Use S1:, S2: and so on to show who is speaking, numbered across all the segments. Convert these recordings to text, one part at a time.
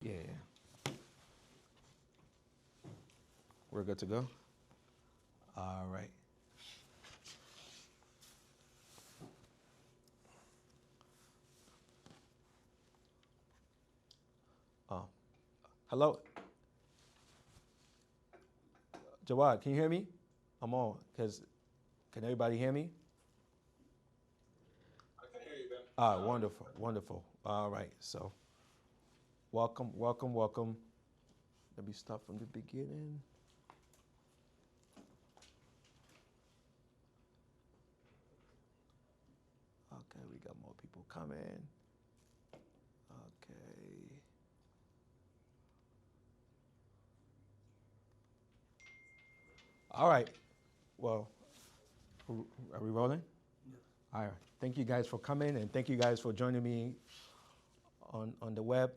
S1: Yeah, we're good to go. All right. Oh, hello, Jawad. Can you hear me? I'm on. Can everybody hear me? Wonderful, wonderful. All right. So, welcome, welcome, welcome. Let me start from the beginning. Okay, we got more people coming. Okay. All right. Well, are we rolling? All right. Thank you guys for coming, and thank you guys for joining me on the web.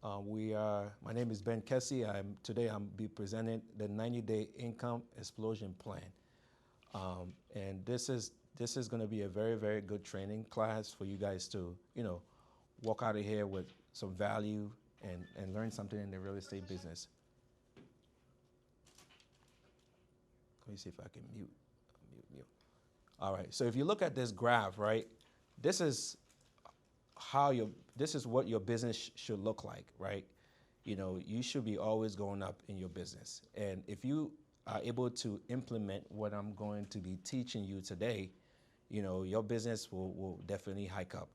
S1: My name is Ben Kessie. Today I'm be presenting the 90-day income explosion plan. And this is going to be a very, very good training class for you guys to, walk out of here with some value and learn something in the real estate business. Let me see if I can mute. All right. So if you look at this graph, right, this is how your this is what your business should look like, right? You should be always going up in your business. And if you are able to implement what I'm going to be teaching you today, your business will definitely hike up.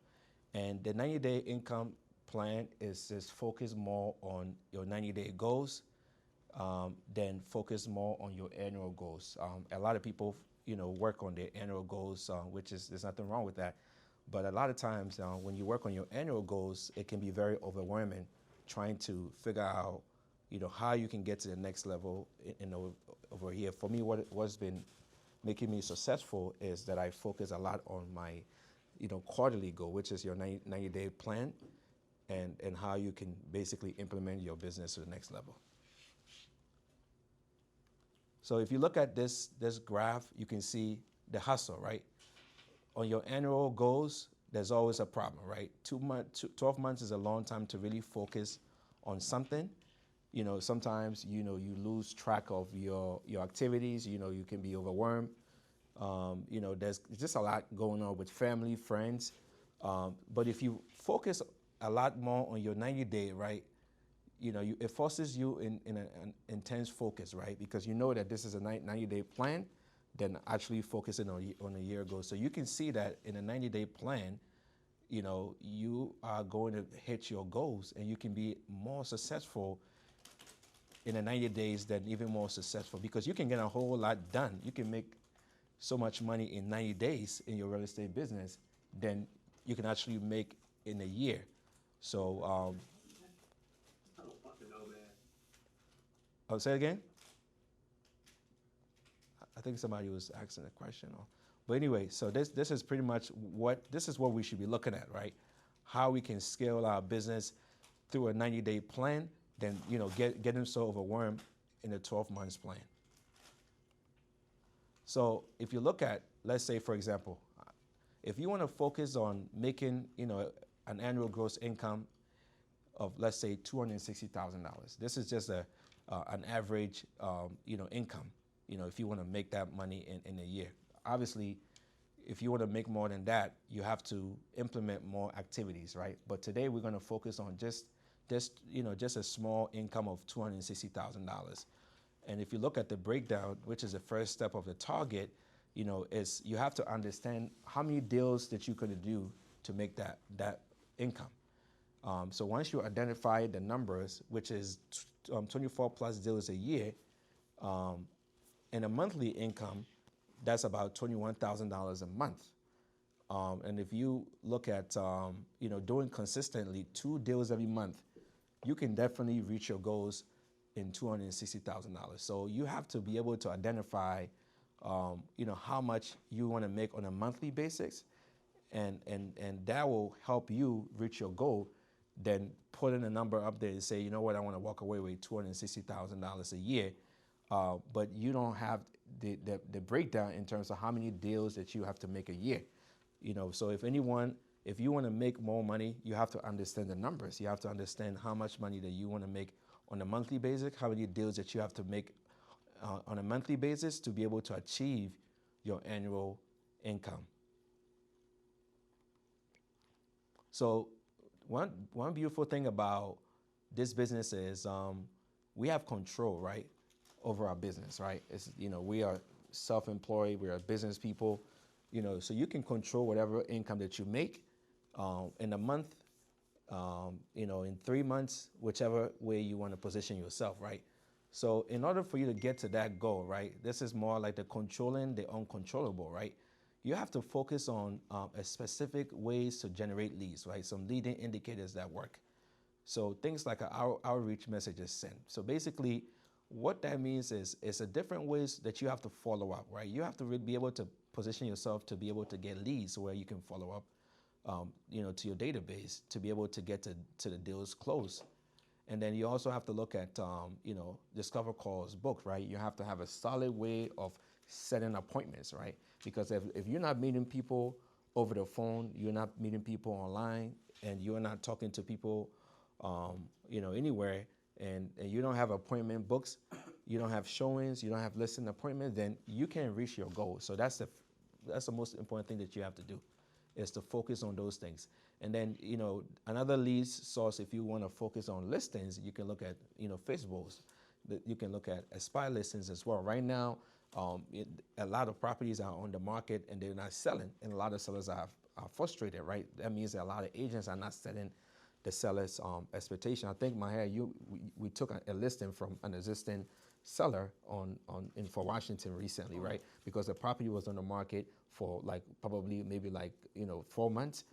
S1: And the 90-day income plan is just focused more on your 90-day goals, then focus more on your annual goals. A lot of people, work on their annual goals, which is there's nothing wrong with that. But a lot of times, when you work on your annual goals, it can be very overwhelming, trying to figure out, how you can get to the next level. Over here, for me, what's been making me successful is that I focus a lot on my, quarterly goal, which is your 90-day plan, and how you can basically implement your business to the next level. So if you look at this graph, you can see the hustle, right? On your annual goals, there's always a problem, right? 12 months is a long time to really focus on something. Sometimes, you lose track of your activities. You can be overwhelmed. There's just a lot going on with family, friends. But if you focus a lot more on your 90-day, right, it forces you in an intense focus, right? Because you know that this is a 90-day plan, then actually focusing on a year ago. So you can see that in a 90-day plan, you are going to hit your goals, and you can be more successful in the 90 days than even more successful, because you can get a whole lot done. You can make so much money in 90 days in your real estate business than you can actually make in a year. So, I'll say it again. I think somebody was asking a question. But anyway, so this is pretty much what we should be looking at, right? How we can scale our business through a 90-day plan, then getting so overwhelmed in a 12 months plan. So if you look at, let's say for example, if you want to focus on making an annual gross income of, let's say, $260,000. This is just an average income. If you want to make that money in a year. Obviously, if you want to make more than that, you have to implement more activities, right? But today we're going to focus on just a small income of $260,000. And if you look at the breakdown, which is the first step of the target, is you have to understand how many deals that you're going to do to make that income. So once you identify the numbers, which is 24 plus deals a year, and a monthly income, that's about $21,000 a month. And if you look at doing consistently 2 deals every month, you can definitely reach your goals in $260,000. So you have to be able to identify how much you want to make on a monthly basis, and that will help you reach your goal. Then put in a number up there and say, you know what, I want to walk away with $260,000 a year. But you don't have the breakdown in terms of how many deals that you have to make a year. So if anyone if you want to make more money, you have to understand the numbers. You have to understand how much money that you want to make on a monthly basis, how many deals that you have to make on a monthly basis to be able to achieve your annual income. So one beautiful thing about this business is we have control, right, over our business, right? It's, we are self-employed, we are business people, so you can control whatever income that you make in a month, in 3 months, whichever way you want to position yourself, right? So in order for you to get to that goal, right, this is more like the controlling the uncontrollable, right? You have to focus on a specific ways to generate leads, right? Some leading indicators that work. So things like our outreach messages sent. So basically, what that means is it's a different ways that you have to follow up, right? You have to be able to position yourself to be able to get leads where you can follow up, to your database to be able to get to the deals close. And then you also have to look at, discover calls booked, right? You have to have a solid way of setting appointments, right? Because if you're not meeting people over the phone, you're not meeting people online, and you're not talking to people, anywhere, and you don't have appointment books, you don't have showings, you don't have listing appointments, then you can't reach your goal. So that's the most important thing that you have to do, is to focus on those things. And then, another lead source, if you want to focus on listings, you can look at, Facebook's. You can look at Aspire listings as well. Right now, a lot of properties are on the market and they're not selling, and a lot of sellers are frustrated, right? That means that a lot of agents are not setting the seller's expectation. I think, Maher, we took a listing from an existing seller for Washington recently, right? Because the property was on the market for probably maybe 4 months,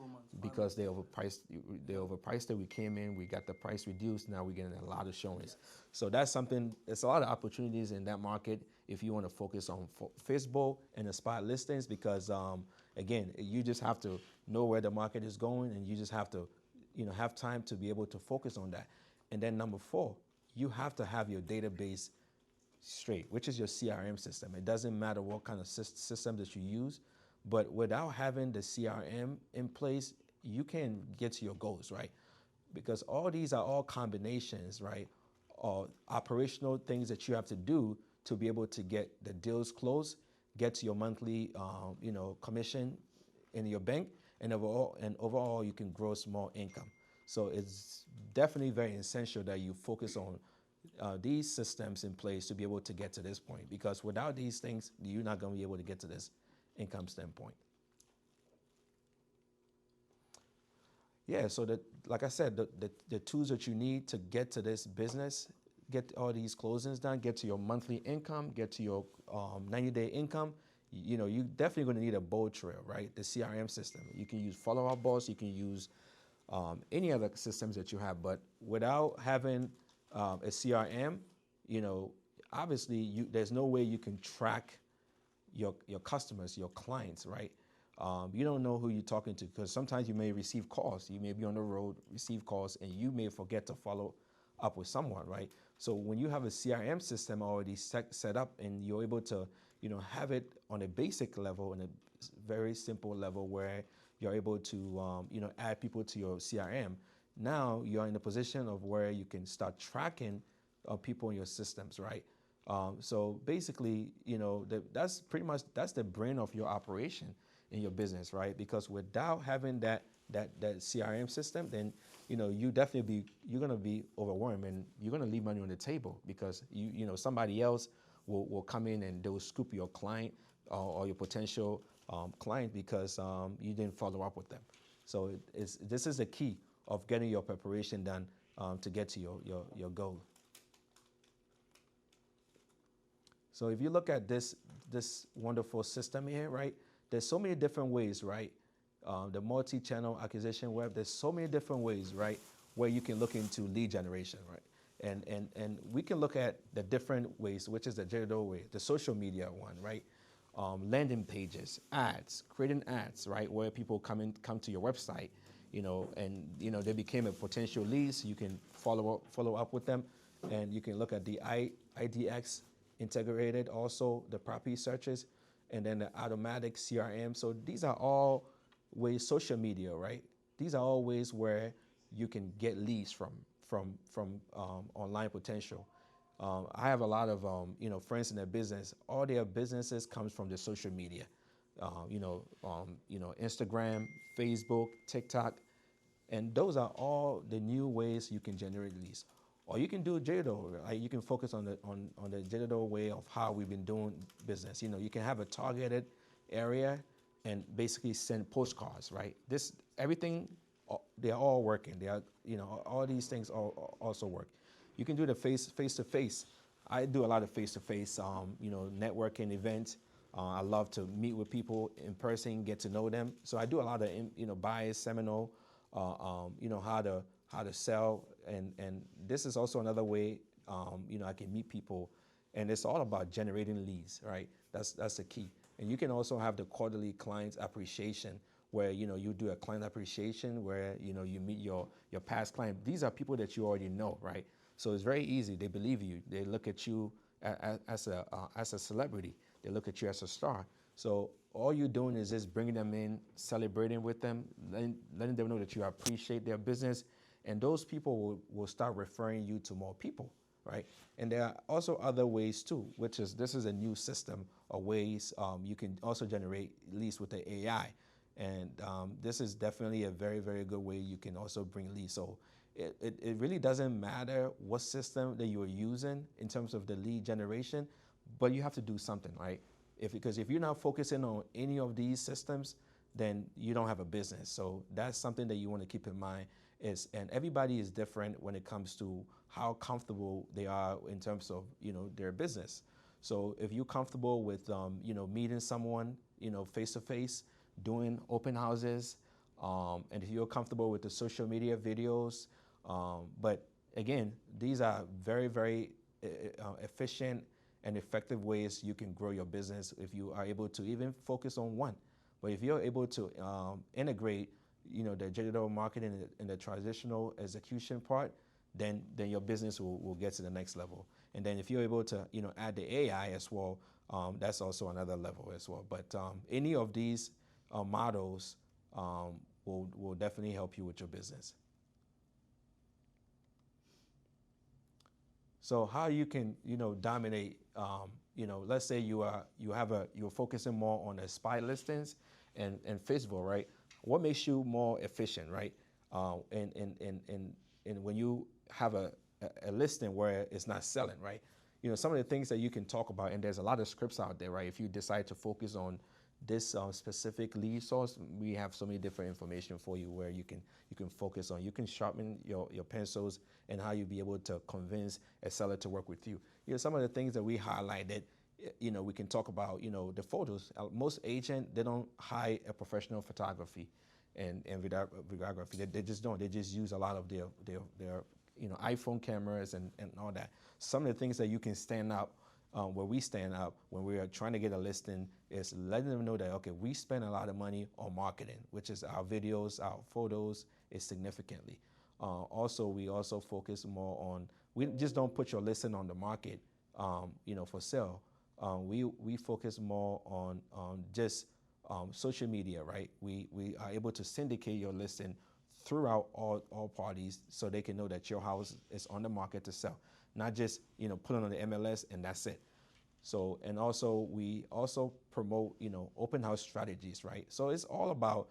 S1: because they overpriced it. We came in, we got the price reduced. Now we're getting a lot of showings. Yes. So that's something. There's a lot of opportunities in that market if you want to focus on Facebook and Aspire listings, because again, you just have to know where the market is going, and you just have to have time to be able to focus on that. And then number 4, you have to have your database straight, which is your CRM system. It doesn't matter what kind of system that you use, but without having the CRM in place, you can get to your goals, right? Because all these are all combinations, right, of operational things that you have to do to be able to get the deals closed, get to your monthly, commission in your bank, and overall you can grow small income. So it's definitely very essential that you focus on these systems in place to be able to get to this point, because without these things, you're not going to be able to get to this income standpoint. Yeah, so like I said, the tools that you need to get to this business, get all these closings done, get to your monthly income, get to your 90-day income, you definitely going to need a bold trail, right? The CRM system. You can use follow-up boss, you can use any other systems that you have, but without having a CRM, obviously there's no way you can track your customers, your clients, right? You don't know who you're talking to, because sometimes you may receive calls. You may be on the road, receive calls, and you may forget to follow up with someone, right? So when you have a CRM system already set up, and you're able to, have it on a basic level, on a very simple level, where you're able to, add people to your CRM. Now you're in a position of where you can start tracking people in your systems, right? So basically, that's the brain of your operation in your business, right? Because without having that CRM system, then you're gonna be overwhelmed, and you're gonna leave money on the table, because somebody else will come in and they will scoop your client or your potential client, because you didn't follow up with them. So this is the key of getting your preparation done to get to your goal. So if you look at this wonderful system here, right? There's so many different ways, right? The multi-channel acquisition web. There's so many different ways, right, where you can look into lead generation, right? And we can look at the different ways, which is the digital way, the social media one, right? Landing pages, ads, creating ads, right, where people come to your website, and they became a potential lead, so you can follow up with them, and you can look at the IDX integrated, also the property searches, and then the automatic CRM. So these are all ways, social media, right? These are all ways where you can get leads from online potential. I have a lot of friends in their business. All their businesses comes from the social media, Instagram, Facebook, TikTok, and those are all the new ways you can generate leads. Or you can do digital, right? You can focus on the digital way of how we've been doing business. You can have a targeted area and basically send postcards, right? This everything, they're all working. They are, all these things also work. You can do the face to face. I do a lot of face to face, networking events. I love to meet with people in person, get to know them. So I do a lot of, buyers seminar, how to sell, and this is also another way, I can meet people, and it's all about generating leads, right? That's the key. And you can also have the quarterly client appreciation, where you do a client appreciation where you meet your past client. These are people that you already know, right? So it's very easy. They believe you. They look at you as a celebrity. They look at you as a star. So all you're doing is just bringing them in, celebrating with them, letting them know that you appreciate their business, and those people will start referring you to more people, right? And there are also other ways too, this is a new system of ways you can also generate leads with the AI. And this is definitely a very, very good way you can also bring leads. So it really doesn't matter what system that you're using in terms of the lead generation, but you have to do something, right? Because if you're not focusing on any of these systems, then you don't have a business. So that's something that you want to keep in mind. And everybody is different when it comes to how comfortable they are in terms of their business. So if you're comfortable with meeting someone face to face, doing open houses, and if you're comfortable with the social media videos, but again, these are very, very efficient and effective ways you can grow your business if you are able to even focus on one. But if you're able to integrate, the digital marketing and the traditional execution part, then your business will get to the next level. And then if you're able to, add the AI as well, that's also another level as well. But any of these models will definitely help you with your business. So how you can, dominate, let's say you're focusing more on the spy listings and Facebook, right? What makes you more efficient, right? And when you have a listing where it's not selling, right? Some of the things that you can talk about, and there's a lot of scripts out there, right? If you decide to focus on this specific lead source, we have so many different information for you where you can focus on. You can sharpen your pencils and how you be able to convince a seller to work with you. Some of the things that we highlighted, we can talk about, the photos. Most agents, they don't hire a professional photography and videography. They just don't. They just use a lot of their iPhone cameras and all that. Some of the things that you can stand out, where we stand up when we are trying to get a listing, is letting them know that, okay, we spend a lot of money on marketing, which is our videos, our photos, is significantly. Also, we also focus more on, we just don't put your listing on the market, for sale. We focus more on just social media, right? We are able to syndicate your listing throughout all parties so they can know that your house is on the market to sell, not just put it on the MLS and that's it. So, and also we also promote open house strategies, right? So it's all about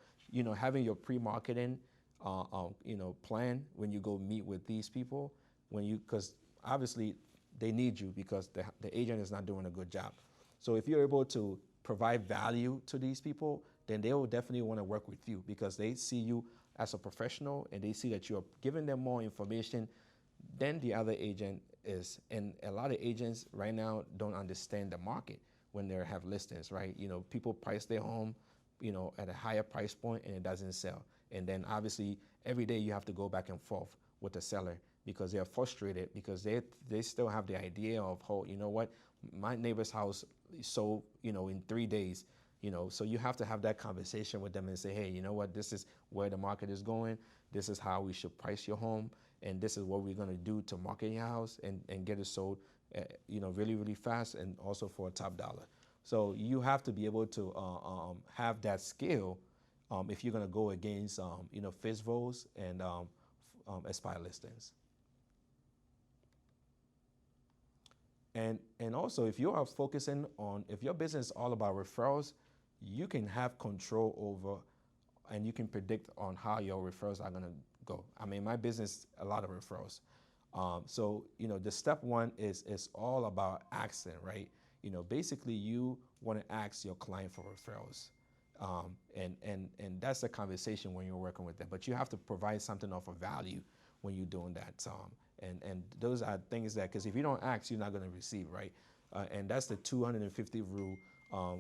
S1: having your pre-marketing plan when you go meet with these people, because obviously they need you because the agent is not doing a good job. So if you're able to provide value to these people, then they will definitely want to work with you because they see you as a professional and they see that you're giving them more information than the other agent is. And a lot of agents right now don't understand the market when they have listings, right? People price their home, at a higher price point and it doesn't sell. And then obviously every day you have to go back and forth with the seller because they're frustrated because they still have the idea of, oh, my neighbor's house sold, in 3 days. So you have to have that conversation with them and say, hey, this is where the market is going. This is how we should price your home. And this is what we're going to do to market your house and get it sold, really, really fast and also for a top dollar. So you have to be able to have that skill if you're going to go against, face votes and expire listings. And also, if you are focusing on, if your business is all about referrals, you can have control over, and you can predict on how your referrals are going to go. I mean, my business, a lot of referrals. So, the step one is all about asking, right? Basically you want to ask your client for referrals. And that's a conversation when you're working with them, but you have to provide something of a value when you're doing that. And those are things that, because if you don't ask, you're not going to receive, right? And that's the 250 rule.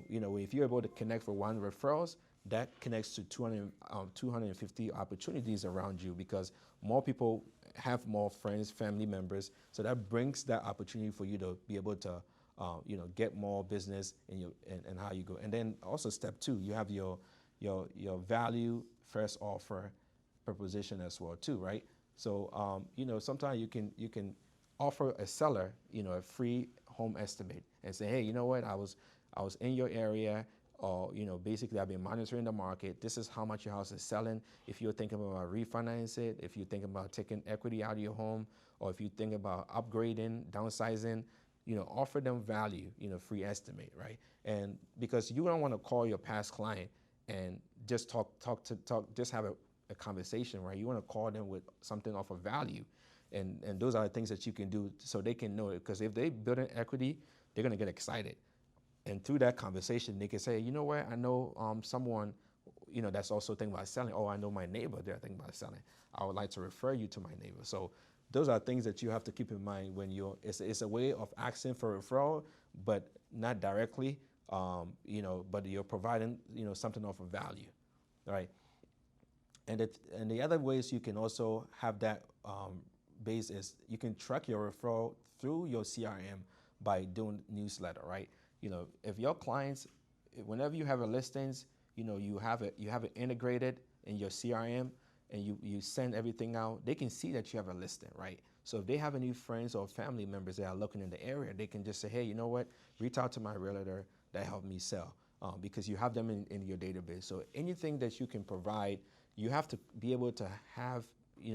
S1: If you're able to connect for one referrals, that connects to 250 opportunities around you, because more people have more friends, family members. So that brings that opportunity for you to be able to, get more business and how you go. And then also step two, you have your value first offer proposition as well too, right? So, sometimes you can offer a seller, a free home estimate and say, hey, you know what, I was in your area, or, basically I've been monitoring the market. This is how much your house is selling. If you're thinking about refinance it, if you're thinking about taking equity out of your home, or if you think about upgrading, downsizing, offer them value, free estimate, right? And because you don't want to call your past client and just just have a conversation, right? You want to call them with something off of value. And those are the things that you can do so they can know it. Because if they build an equity, they're going to get excited. And through that conversation, they can say, you know what, I know someone, that's also thinking about selling. Oh, I know my neighbor, they're thinking about selling. I would like to refer you to my neighbor. So those are things that you have to keep in mind when it's a way of asking for referral, but not directly, but you're providing, something of a value, right? And the other ways you can also have that base is you can track your referral through your CRM by doing newsletter, right? If your clients, whenever you have a listings, you have it integrated in your CRM, and you send everything out, they can see that you have a listing, right? So if they have any friends or family members that are looking in the area, they can just say, hey, you know what, reach out to my realtor that helped me sell, because you have them in your database. So anything that you can provide, you have to be able to have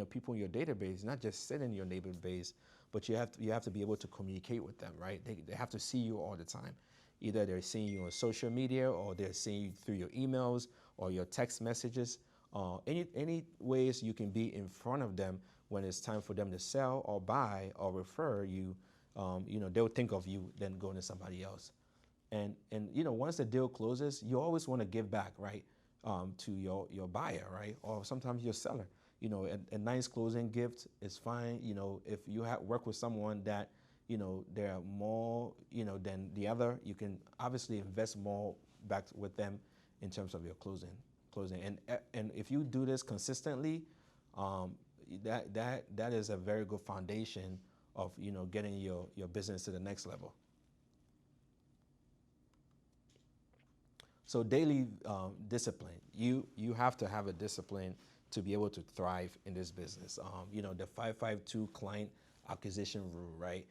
S1: people in your database, not just sit in your database, but you have to be able to communicate with them, right? They have to see you all the time. Either they're seeing you on social media, or they're seeing you through your emails or your text messages. Any ways you can be in front of them when it's time for them to sell or buy or refer you, they'll think of you than going to somebody else. And once the deal closes, you always want to give back, right, to your buyer, right, or sometimes your seller. A nice closing gift is fine. If you work with someone that they're more than the other, you can obviously invest more back with them in terms of your closing. And if you do this consistently, that is a very good foundation of getting your business to the next level. So daily discipline. You have to have a discipline to be able to thrive in this business. The 552 client acquisition rule, right?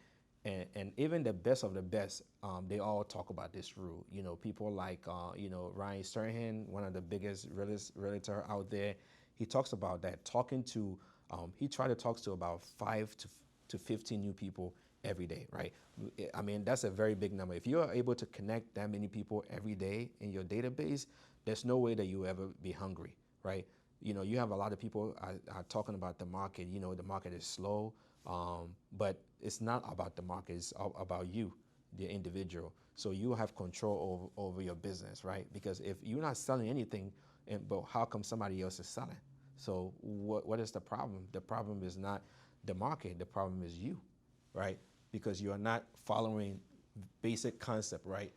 S1: And even the best of the best, they all talk about this rule. People like, Ryan Serhant, one of the biggest realtor out there, he talks about that. He tries to talk to about 5 to 15 new people every day, right? I mean, that's a very big number. If you are able to connect that many people every day in your database, there's no way that you ever be hungry, right? You have a lot of people are talking about the market. The market is slow. But it's not about the market, it's about you, the individual. So you have control over your business, right? Because if you're not selling anything, but how come somebody else is selling? So what is the problem? The problem is not the market, the problem is you, right? Because you are not following basic concept, right?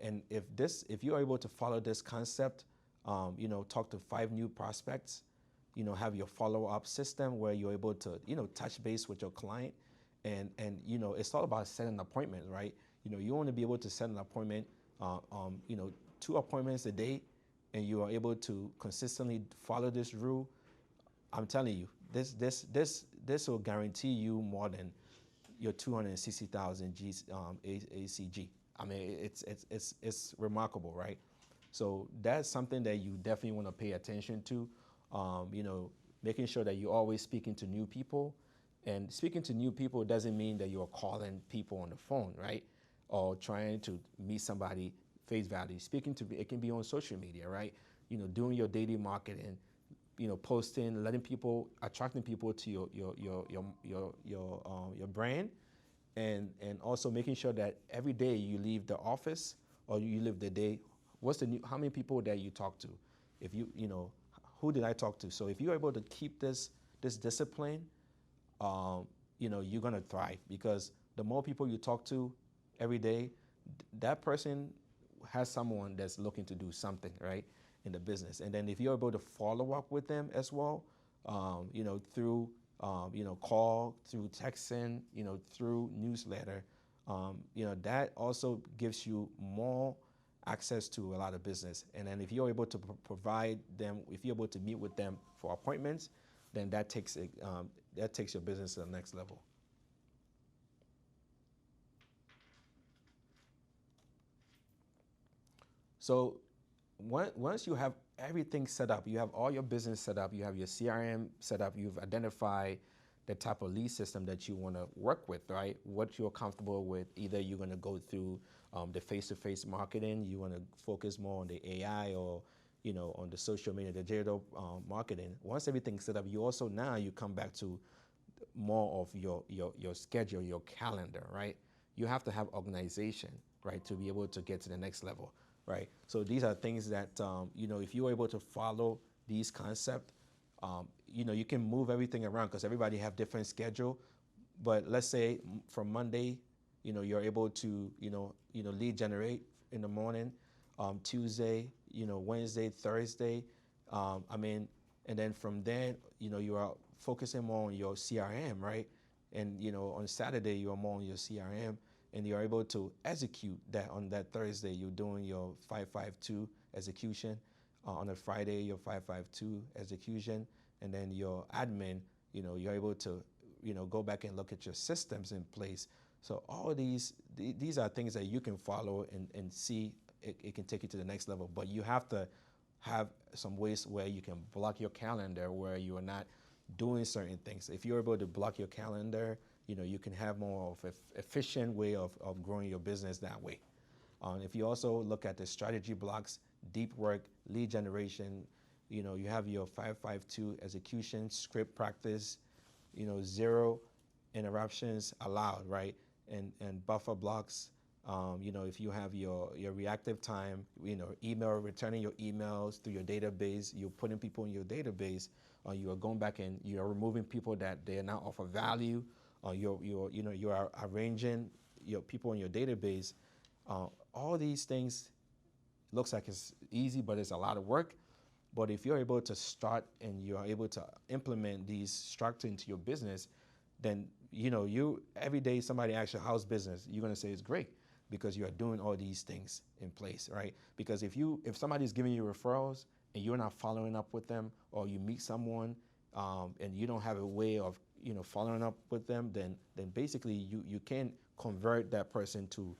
S1: And if you are able to follow this concept, talk to 5 new prospects, have your follow-up system where you're able to, touch base with your client. And it's all about setting appointments, right? You want to be able to set an appointment, 2 appointments a day, and you are able to consistently follow this rule. I'm telling you, this will guarantee you more than your 260,000 ACG. I mean, it's remarkable, right? So that's something that you definitely want to pay attention to. You know, making sure that you're always speaking to new people. And speaking to new people doesn't mean that you're calling people on the phone, right? Or trying to meet somebody face value. Speaking to it can be on social media, right? You know, doing your daily marketing, you know, posting, letting people, attracting people to your brand, and also making sure that every day you leave the office or you leave the day, what's the new, how many people that you talk to, if you know, who did I talk to? So if you're able to keep this discipline, you know, you're gonna thrive because the more people you talk to every day, that person has someone that's looking to do something right in the business. And then if you're able to follow up with them as well, you know, through you know, call, through texting, you know, through newsletter, you know, that also gives you more access to a lot of business. And then if you're able to provide them, if you're able to meet with them for appointments, then that takes it, that takes your business to the next level. So once you have everything set up, you have all your business set up, you have your CRM set up, you've identified the type of lead system that you want to work with, right? What you're comfortable with. Either you're going to go through the face-to-face marketing, you want to focus more on the AI, or you know, on the social media, the digital marketing. Once everything's set up, you also now you come back to more of your schedule, your calendar, right? You have to have organization, right, to be able to get to the next level, right? So these are things that, you know, if you're able to follow these concepts, you know, you can move everything around because everybody have different schedule. But let's say from Monday, you know, you're able to, lead generate in the morning, Tuesday, you know, Wednesday, Thursday, and then from then, you know, you are focusing more on your CRM, right? And, you know, on Saturday, you are more on your CRM and you're able to execute that on that Thursday. You're doing your 552 execution. On a Friday, your 552 execution. And then your admin, you know, you're able to, you know, go back and look at your systems in place. So all these are things that you can follow and see it can take you to the next level. But you have to have some ways where you can block your calendar where you are not doing certain things. If you're able to block your calendar, you know, you can have more of an efficient way of growing your business that way. If you also look at the strategy blocks, deep work, lead generation, you know, you have your 552 execution, script practice, you know, zero interruptions allowed, right? And buffer blocks. You know, if you have your reactive time, you know, returning your emails through your database, you're putting people in your database, you are going back and you're removing people that they are not offer value, you are arranging your people in your database. All these things looks like it's easy, but it's a lot of work. But if you're able to start and you're able to implement these structure into your business, then you know, you every day somebody asks you how's business, you're gonna say it's great because you are doing all these things in place, right? Because if somebody's giving you referrals and you're not following up with them, or you meet someone and you don't have a way of, you know, following up with them, then basically you can't convert that person to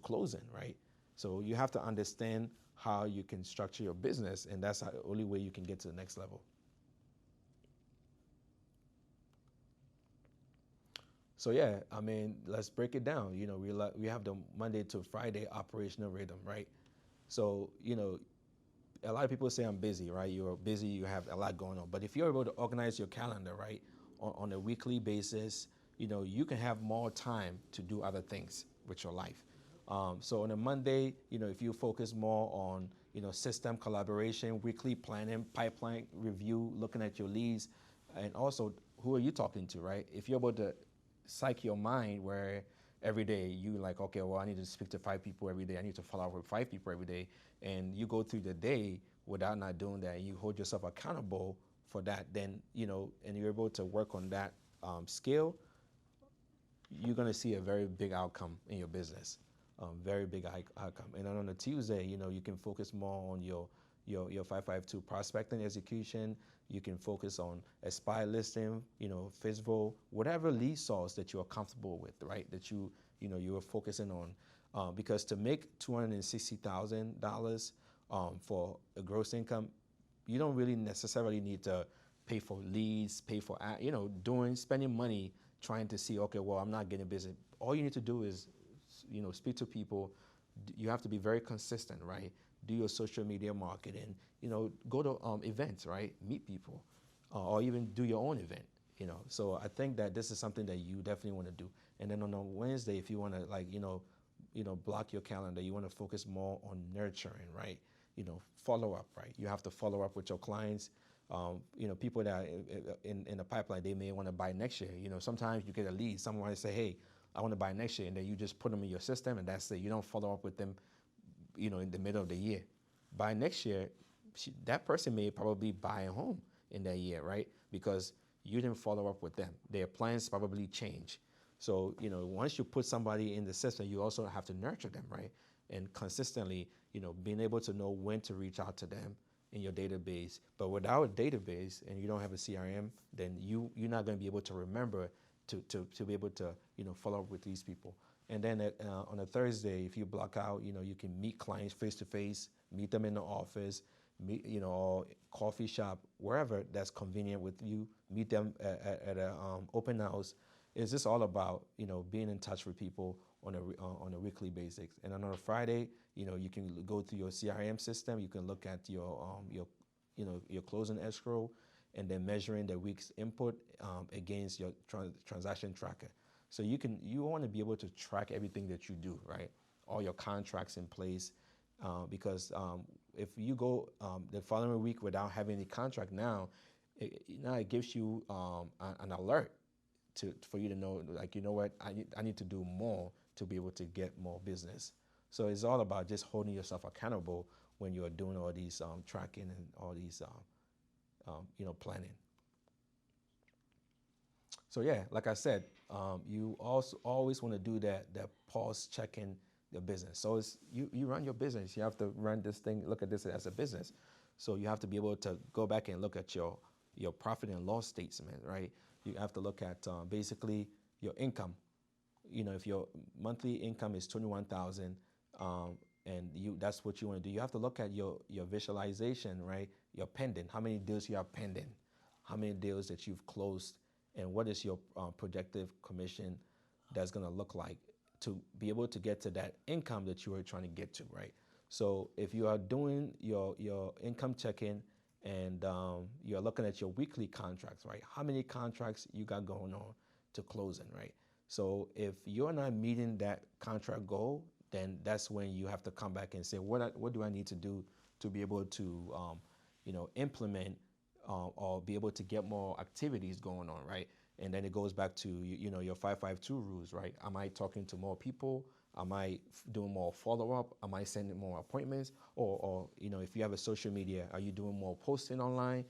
S1: closing, right? So you have to understand how you can structure your business, and that's the only way you can get to the next level. So yeah, I mean, let's break it down. You know, we have the Monday to Friday operational rhythm, right? So, you know, a lot of people say I'm busy, right? You're busy, you have a lot going on. But if you're able to organize your calendar, right, on a weekly basis, you know, you can have more time to do other things with your life. So on a Monday, you know, if you focus more on, you know, system collaboration, weekly planning, pipeline review, looking at your leads, and also who are you talking to, right? If you're able to psych your mind where every day you like, okay, well, I need to speak to 5 people every day. I need to follow up with 5 people every day. And you go through the day without not doing that, and you hold yourself accountable for that, then, you know, and you're able to work on that skill, you're going to see a very big outcome in your business, very big outcome. And then on a Tuesday, you know, you can focus more on your 552 prospecting execution. You can focus on aspire listing, you know, physical, whatever lead source that you are comfortable with, right? That you are focusing on, because to make $260,000 for a gross income, you don't really necessarily need to pay for leads, pay for, spending money trying to see, okay, well, I'm not getting busy. All you need to do is, speak to people. You have to be very consistent, right? Do your social media marketing, go to events, right? Meet people, or even do your own event, So I think that this is something that you definitely want to do. And then on a Wednesday, if you want to block your calendar, you want to focus more on nurturing, right? Follow up, right? You have to follow up with your clients. People that are in the pipeline, they may want to buy next year. Sometimes you get a lead, someone might say, hey, I want to buy next year, and then you just put them in your system, and that's it. You don't follow up with them, in the middle of the year. By next year, that person may probably buy a home in that year, right? Because you didn't follow up with them. Their plans probably change. So, once you put somebody in the system, you also have to nurture them, right? And consistently, being able to know when to reach out to them in your database. But without a database and you don't have a CRM, then you're not going to be able to remember to be able to, follow up with these people. And then on a Thursday, if you block out, you can meet clients face to face, meet them in the office, meet, or coffee shop, wherever that's convenient with you, meet them at a open house. It's just all about, being in touch with people on a weekly basis. And on a Friday, you can go through your CRM system. You can look at your closing escrow, and then measuring the week's input against your transaction tracker. So you want to be able to track everything that you do, right? All your contracts in place, because if you go the following week without having any contract, now it gives you an alert for you to know, like, what, I need to do more to be able to get more business. So it's all about just holding yourself accountable when you're doing all these tracking and all these planning. So yeah, like I said, you also always want to do that pause checking your business. So it's you run your business. You have to run this thing, look at this as a business. So you have to be able to go back and look at your profit and loss statement, right? You have to look at basically your income. If your monthly income is 21,000, and that's what you want to do, you have to look at your visualization, right? Your pending, how many deals you have pending, how many deals that you've closed, and what is your projected commission that's going to look like to be able to get to that income that you were trying to get to, right? So if you are doing your income checking and you're looking at your weekly contracts, right? How many contracts you got going on to closing, right? So if you're not meeting that contract goal, then that's when you have to come back and say, what do I need to do to be able to, implement or be able to get more activities going on, right? And then it goes back to, your 552 rules, right? Am I talking to more people? Am I doing more follow-up? Am I sending more appointments? Or if you have a social media, are you doing more posting online?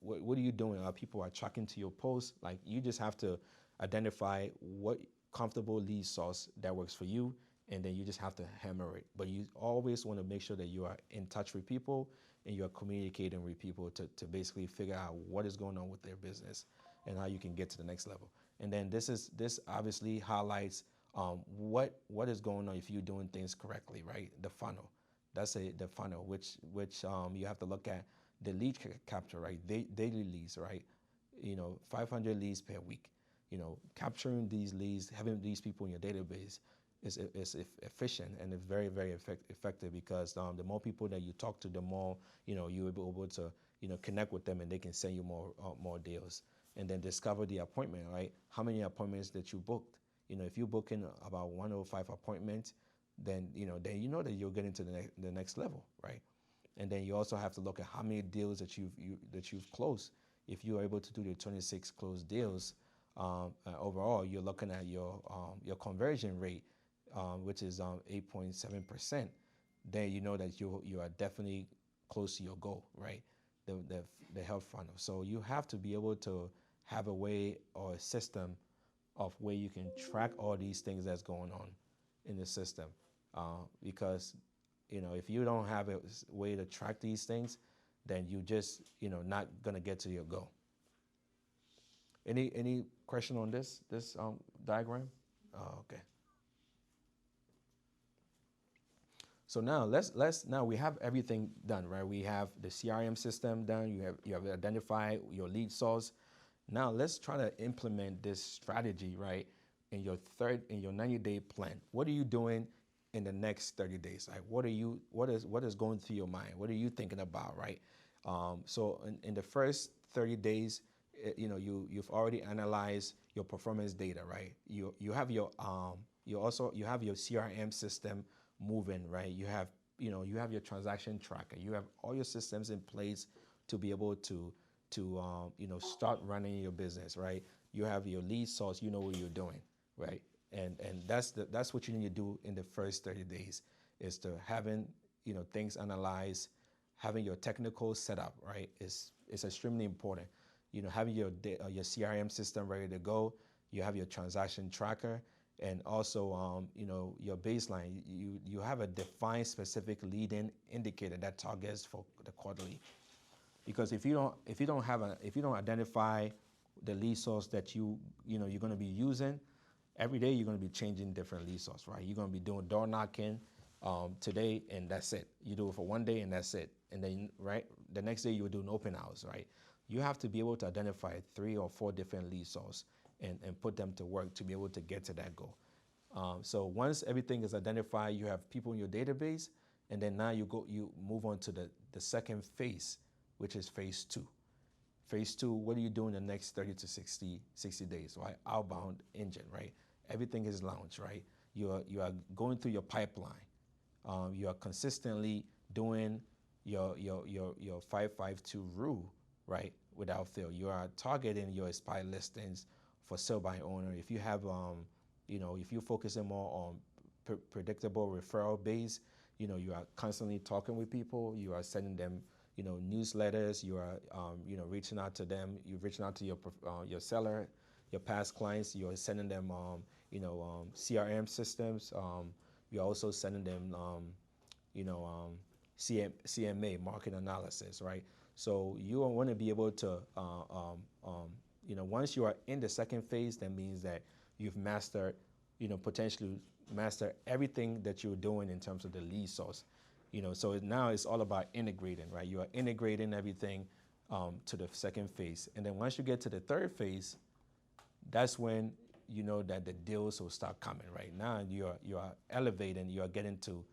S1: What are you doing? People are tracking to your posts? Like, you just have to identify what comfortable lead source that works for you, and then you just have to hammer it. But you always want to make sure that you are in touch with people and you're communicating with people to basically figure out what is going on with their business and how you can get to the next level. And then this obviously highlights what is going on if you're doing things correctly, right? The funnel. That's the funnel, which you have to look at the lead capture, right? Daily leads, right? 500 leads per week. Capturing these leads, having these people in your database is efficient, and it's very, very effective, because the more people that you talk to, the more you'll be able to connect with them, and they can send you more deals. And then discover the appointment, right? How many appointments that you booked? If you book in about 105 appointments, then that you're getting to the next level, right? And then you also have to look at how many deals that you've closed. If you are able to do the 26 closed deals, overall, you're looking at your conversion rate, which is 8.7%. Then you know that you are definitely close to your goal, right? The health funnel. So you have to be able to have a way or a system of where you can track all these things that's going on in the system, because if you don't have a way to track these things, then you just not gonna get to your goal. Any question on this diagram? Oh, okay. So now now we have everything done, right? We have the CRM system done. You have identified your lead source. Now let's try to implement this strategy, right? In your 90-day plan. What are you doing in the next 30 days? Like what is going through your mind? What are you thinking about, right? So in the first 30 days, you've already analyzed your performance data, right? You have your you have your CRM system moving, right? You have your transaction tracker. You have all your systems in place to be able to start running your business, right? You have your lead source. You know what you're doing, right? And that's what you need to do in the first 30 days is to having things analyzed, having your technical setup, right? Is extremely important. Having your CRM system ready to go. You have your transaction tracker, and also your baseline. You have a defined specific leading indicator that targets for the quarterly. Because if you don't identify the lead source that you're going to be using, every day you're going to be changing different lead source, right? You're going to be doing door knocking today, and that's it. You do it for one day, and that's it. And then the next day you're doing open hours, right? You have to be able to identify 3 or 4 different lead sources and put them to work to be able to get to that goal. So once everything is identified, you have people in your database, and then now you move on to the second phase, which is phase 2. Phase 2, what do you do in the next 30 to 60 days, right? Outbound engine, right? Everything is launched, right? You are going through your pipeline. You are consistently doing your 552 rule, right? Without fail. You are targeting your expired listings for sale by owner. If you have, if you're focusing more on predictable referral base, you are constantly talking with people. You are sending them, newsletters. You are, reaching out to them. You're reaching out to your seller, your past clients. You're sending them, CRM systems. You're also sending them, CMA, market analysis, right? So you want to be able to, once you are in the second phase, that means that you've mastered, potentially master everything that you're doing in terms of the lead source. So now it's all about integrating, right? You are integrating everything to the second phase. And then once you get to the third phase, that's when you know that the deals will start coming, right? Now you are elevating, you are getting to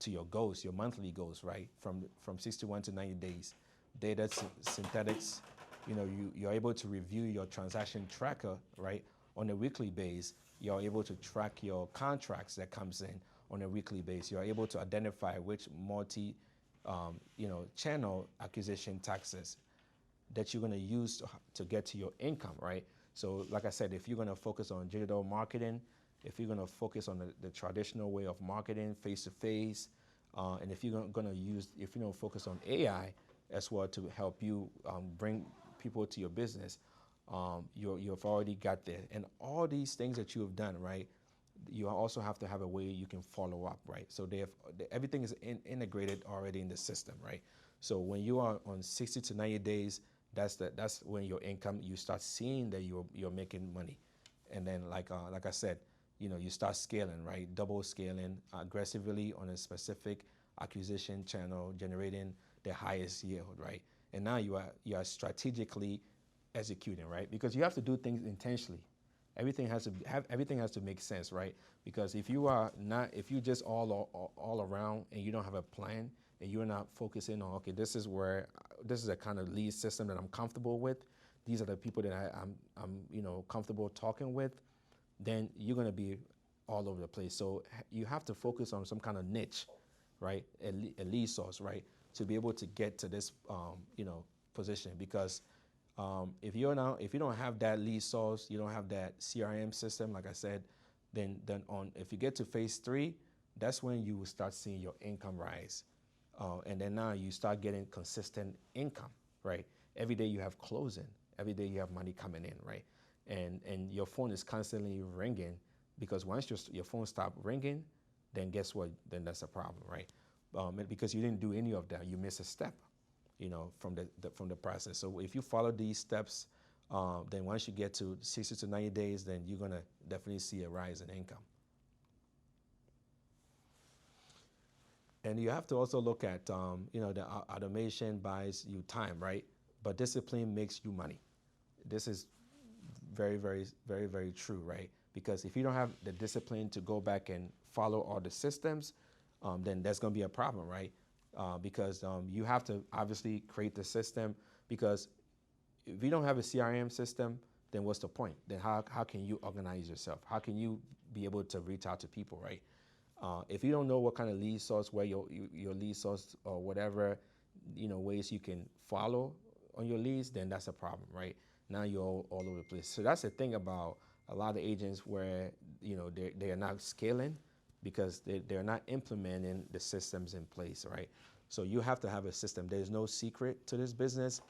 S1: your goals, your monthly goals, right? From 61 to 90 days. Data synthetics, you're able to review your transaction tracker, right? On a weekly basis, you're able to track your contracts that comes in on a weekly basis. You're able to identify which channel acquisition taxes that you're going to use to get to your income, right? So like I said, if you're going to focus on digital marketing, if you're going to focus on the traditional way of marketing, face-to-face, and if you're going to focus on AI as well to help you bring people to your business, you've already got there. And all these things that you have done, right, you also have to have a way you can follow up, right? So everything is integrated already in the system, right? So when you are on 60 to 90 days, that's when your income, you start seeing that you're making money. And then like I said, you start scaling, right? Double scaling aggressively on a specific acquisition channel, generating the highest yield, right? And now you are strategically executing, right? Because you have to do things intentionally. Everything has to make sense, right? Because if you just all around and you don't have a plan and you're not focusing on, okay, this is a kind of lead system that I'm comfortable with. These are the people that I'm comfortable talking with. Then you're going to be all over the place. So you have to focus on some kind of niche, right? A lead source, right? To be able to get to this, position. Because if you don't have that lead source, you don't have that CRM system, like I said, then if you get to phase 3, that's when you will start seeing your income rise. And then now you start getting consistent income, right? Every day you have closing. Every day you have money coming in, right? And your phone is constantly ringing, because once your phone stops ringing, then guess what? Then that's a problem, right? Because you didn't do any of that, you miss a step, from the process. So if you follow these steps, then once you get to 60 to 90 days, then you're gonna definitely see a rise in income. And you have to also look at, the automation buys you time, right? But discipline makes you money. This is very, very, very, very true, right? Because if you don't have the discipline to go back and follow all the systems, then that's going to be a problem, right? Because you have to obviously create the system. Because if you don't have a CRM system, then what's the point? Then how can you organize yourself? How can you be able to reach out to people, right? If you don't know what kind of lead source, where your lead source or whatever, ways you can follow on your leads, then that's a problem, right? Now you're all over the place. So that's the thing about a lot of agents where, they are not scaling because they're not implementing the systems in place, right? So you have to have a system. There's no secret to this business.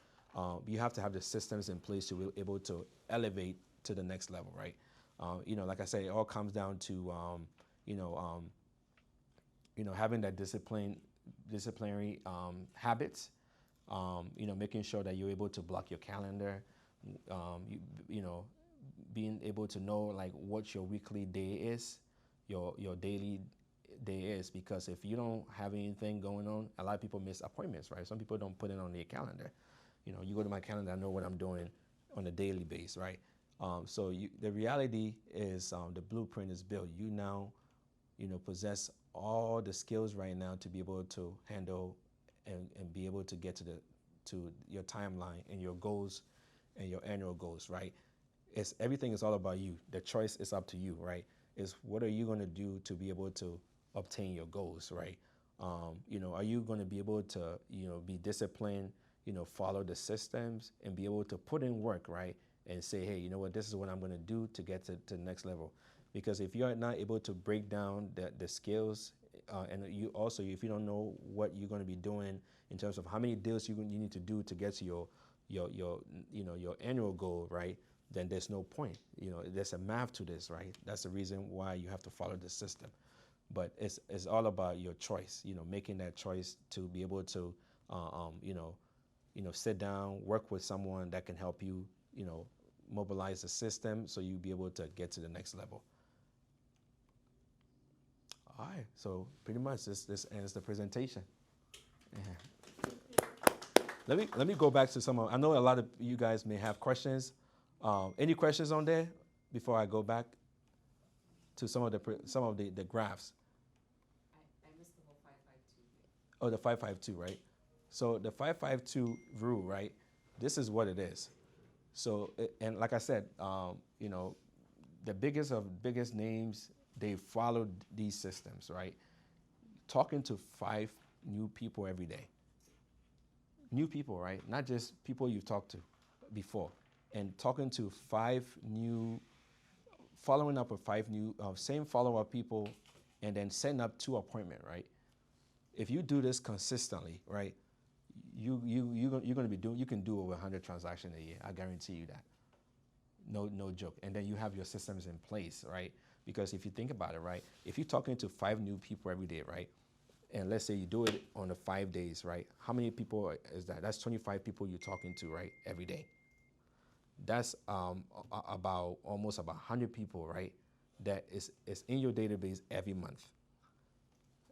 S1: You have to have the systems in place to be able to elevate to the next level, right? Like I said, it all comes down to, having that disciplinary habits. Making sure that you're able to block your calendar. Being able to know like what your weekly day is, your daily day is, because if you don't have anything going on, a lot of people miss appointments, right? Some people don't put it on their calendar. You go to my calendar, I know what I'm doing on a daily basis, right? The reality is the blueprint is built. You now, possess all the skills right now to be able to handle and be able to get to your timeline and your goals and your annual goals, right? Everything is all about you. The choice is up to you, right? Is what are you going to do to be able to obtain your goals, right? Are you going to be able to, be disciplined, follow the systems and be able to put in work, right? And say, hey, you know what, this is what I'm going to do to get to the next level. Because if you're not able to break down the skills, and you also, if you don't know what you're going to be doing in terms of how many deals you need to do to get to your annual goal, right? Then there's no point. There's a math to this, right? That's the reason why you have to follow the system. But it's all about your choice. Making that choice to be able to, sit down, work with someone that can help you, mobilize the system so you be able to get to the next level. All right, so pretty much this ends the presentation. Yeah. Let me go back to some of. I know a lot of you guys may have questions. Any questions on there before I go back to some of the graphs?
S2: I missed the whole 552.
S1: Oh, the 552, right? So the 552 rule, right? This is what it is. So, and like I said, the biggest names, they followed these systems, right? Talking to 5 new people every day. New people, right? Not just people you've talked to before. And talking to 5 new, following up with 5 new, same follow-up people, and then setting up 2 appointments, right? If you do this consistently, right, you're going to be doing, you can do over 100 transactions a year. I guarantee you that. No joke. And then you have your systems in place, right? Because if you think about it, right, if you're talking to 5 new people every day, right, and let's say you do it on the 5 days, right, how many people is that? That's 25 people you're talking to, right, every day. That's about almost about 100 people, right, that is in your database every month.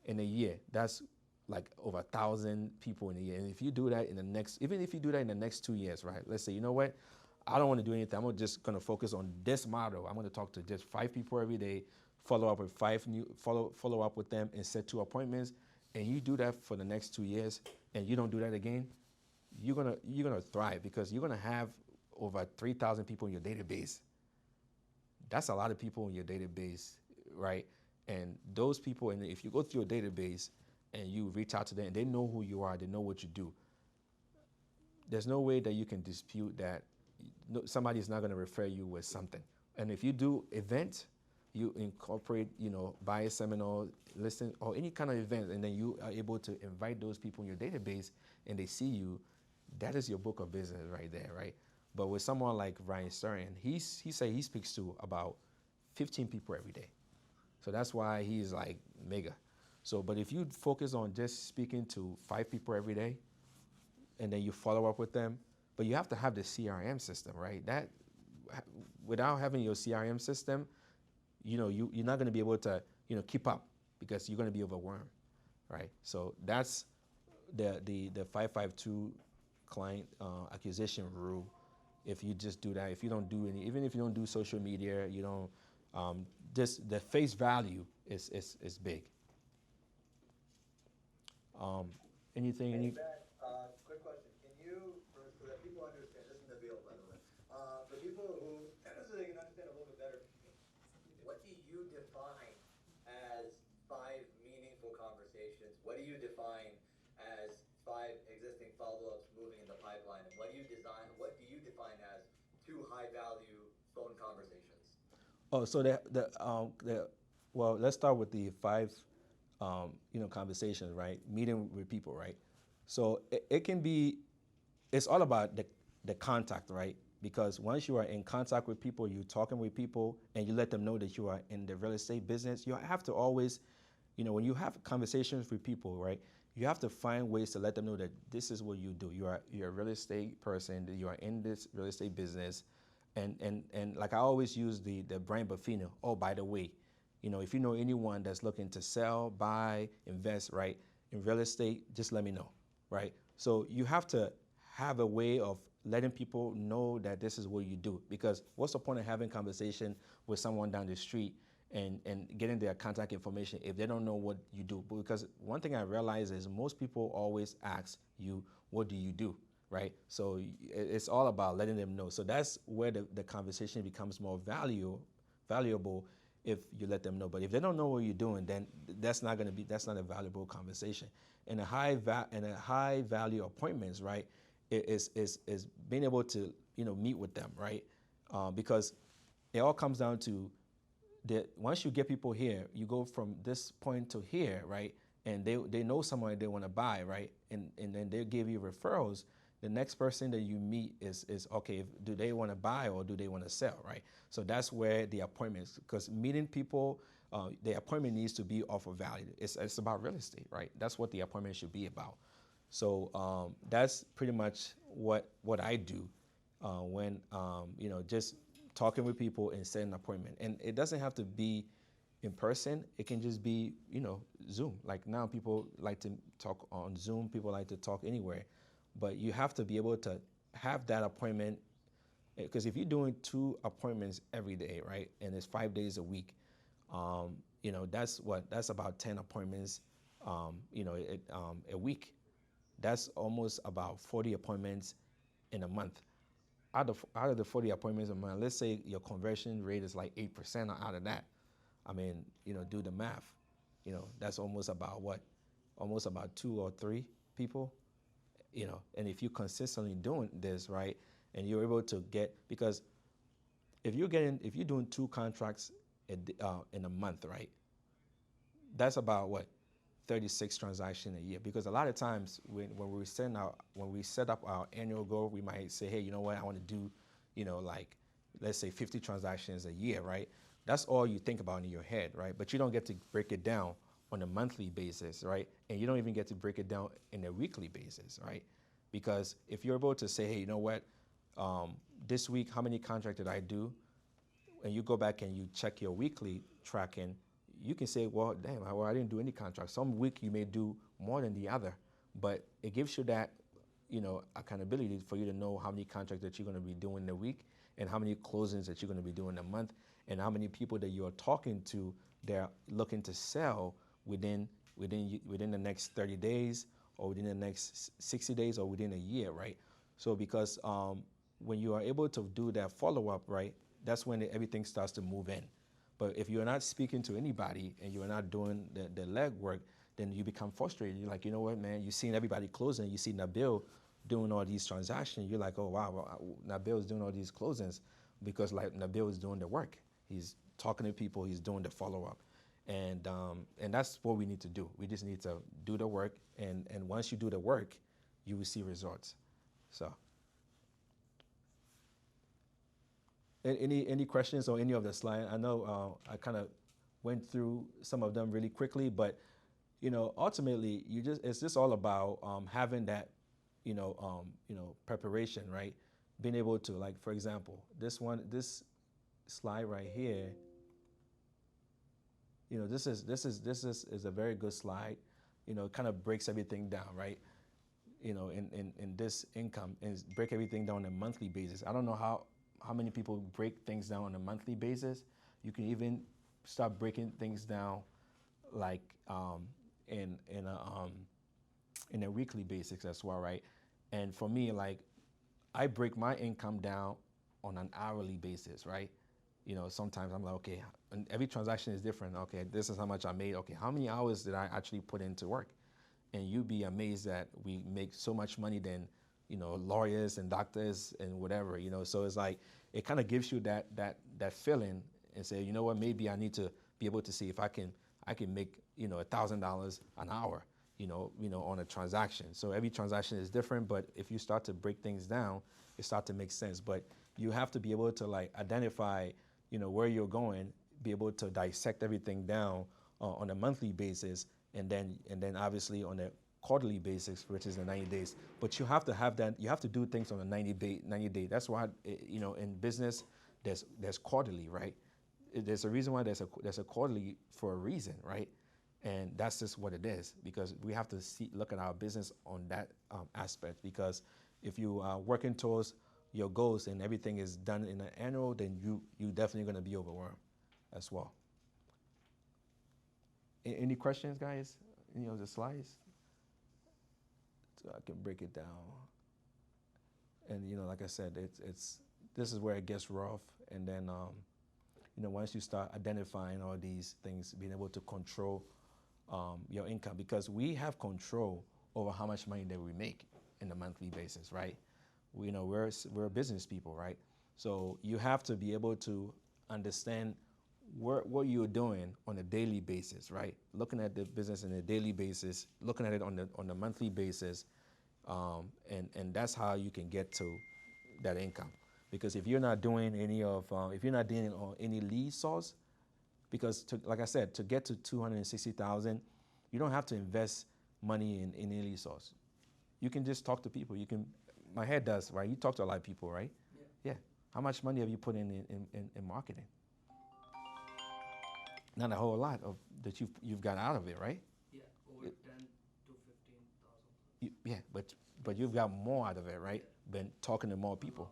S1: In a year, that's like over 1,000 people in a year. And if you do that even if you do that in the next 2 years, right, let's say, you know what, I don't want to do anything. I'm just going to focus on this model. I'm going to talk to just 5 people every day, follow up with 5 new, follow up with them and set 2 appointments. And you do that for the next 2 years and you don't do that again, you're gonna thrive, because you're gonna have over 3,000 people in your database. That's a lot of people in your database, right? And those people, and if you go through your database and you reach out to them and they know who you are, they know what you do, there's no way that you can dispute that somebody's not going to refer you with something. And if you do event, you incorporate, buy a seminar, listen, or any kind of event, and then you are able to invite those people in your database and they see you, that is your book of business right there, right? But with someone like Ryan Surian, he say he speaks to about 15 people every day. So that's why he's like mega. So, but if you focus on just speaking to 5 people every day, and then you follow up with them, but you have to have the CRM system, right? That without having your CRM system, you're not going to be able to, keep up, because you're going to be overwhelmed, right? So that's the 552 client acquisition rule. If you just do that, if you don't do any, even if you don't do social media, you don't, just the face value is big. Anything?
S3: Hey, Matt, quick question. Can you, so that people understand, this is Nabil, by the way. For people who, so they can understand a little bit better, what do you define as 5 meaningful conversations? What do you define as 5 existing follow-ups moving in the pipeline? And what do you define as 2 high-value phone conversations?
S1: Oh, so well, let's start with the five, conversations, right? Meeting with people, right? So it can be, it's all about the contact, right? Because once you are in contact with people, you're talking with people, and you let them know that you are in the real estate business, you have to always, when you have conversations with people, right? You have to find ways to let them know that this is what you do. You're a real estate person. That you are in this real estate business, and like I always use the Brian Buffino. Oh, by the way, if you know anyone that's looking to sell, buy, invest, right, in real estate, just let me know, right? So you have to have a way of letting people know that this is what you do. Because what's the point of having conversation with someone down the street and getting their contact information if they don't know what you do? Because one thing I realize is most people always ask you, what do you do? Right? So it's all about letting them know. So that's where the conversation becomes more valuable if you let them know. But if they don't know what you're doing, then that's not a valuable conversation. And a high value appointments, right, is being able to meet with them, right? Because it all comes down to that once you get people here, you go from this point to here, right? And they know someone they want to buy, right? And then they give you referrals. The next person that you meet is okay, do they want to buy or do they want to sell, right? So that's where the appointments, because meeting people, the appointment needs to be of a value. It's about real estate, right? That's what the appointment should be about. So that's pretty much what I do when just talking with people and setting an appointment. And it doesn't have to be in person. It can just be Zoom. Like now people like to talk on Zoom. People like to talk anywhere. But you have to be able to have that appointment, because if you're doing 2 appointments every day, right, and it's 5 days a week, that's about 10 appointments, a week. That's almost about 40 appointments in a month. Out of the 40 appointments a month, let's say your conversion rate is like 8% out of that. I mean, do the math. That's almost about what? Almost about 2 or 3 people. And if you're consistently doing this, right, and you're able to get, because if you're doing 2 contracts in a month, right, that's about what, 36 transactions a year. Because a lot of times when we set up our annual goal, we might say, hey, you know what, I want to do, like, let's say 50 transactions a year, right? That's all you think about in your head, right? But you don't get to break it down on a monthly basis, right? And you don't even get to break it down in a weekly basis, right? Because if you're able to say, hey, you know what, this week, how many contracts did I do? And you go back and you check your weekly tracking, you can say, well, damn, I didn't do any contracts. Some week you may do more than the other, but it gives you that, accountability for you to know how many contracts that you're going to be doing in a week and how many closings that you're going to be doing a month and how many people that you're talking to they're looking to sell within the next 30 days or within the next 60 days or within a year, right? So because when you are able to do that follow-up, right, that's when everything starts to move in. But if you're not speaking to anybody and you're not doing the legwork, then you become frustrated. You're like, you know what, man, you've seen everybody closing. You see Nabil doing all these transactions. You're like, oh, wow, Nabil is doing all these closings because like Nabil is doing the work. He's talking to people. He's doing the follow-up. And that's what we need to do. We just need to do the work. And once you do the work, you will see results. So any questions on any of the slides? I know I kind of went through some of them really quickly, but ultimately it's just all about having that preparation, right? Being able to, like, for example, this slide right here, this is a very good slide it kind of breaks everything down, right? In this income and break everything down on a monthly basis. I don't know how many people break things down on a monthly basis. You can even start breaking things down like in a weekly basis as well, right? And for me, like I break my income down on an hourly basis, right? Sometimes I'm like, okay, and every transaction is different. Okay, this is how much I made. Okay, how many hours did I actually put into work? And you'd be amazed that we make so much money than lawyers and doctors and whatever. So it's like it kind of gives you that feeling and say, you know what, maybe I need to be able to see if I can make $1,000 an hour on a transaction. So every transaction is different, but if you start to break things down, it starts to make sense. But you have to be able to like identify where you're going, be able to dissect everything down on a monthly basis, and then obviously on a quarterly basis, which is the 90 days. But you have to have that. You have to do things on a 90 day. That's why in business there's quarterly, right? There's a reason why there's a quarterly for a reason, right? And that's just what it is, because we have to look at our business on that aspect. Because if you are working towards your goals and everything is done in an annual, then you definitely going to be overwhelmed as well. Any questions, guys? The slides? So I can break it down. And like I said, this is where it gets rough. And then once you start identifying all these things, being able to control your income, because we have control over how much money that we make in a monthly basis, right? We're business people, right? So you have to be able to understand what you're doing on a daily basis, right? Looking at the business on a daily basis, looking at it on the monthly basis, and that's how you can get to that income. Because if you're not doing if you're not dealing on any lead source, because like I said, to get to 260,000, you don't have to invest money in any lead source. You can just talk to people. My head does, right? You talk to a lot of people, right? Yeah. How much money have you put in marketing? Not a whole lot of that you've got out of it, right?
S4: Yeah, over 10 to 15,000.
S1: Yeah, but you've got more out of it, right? Than talking to more people,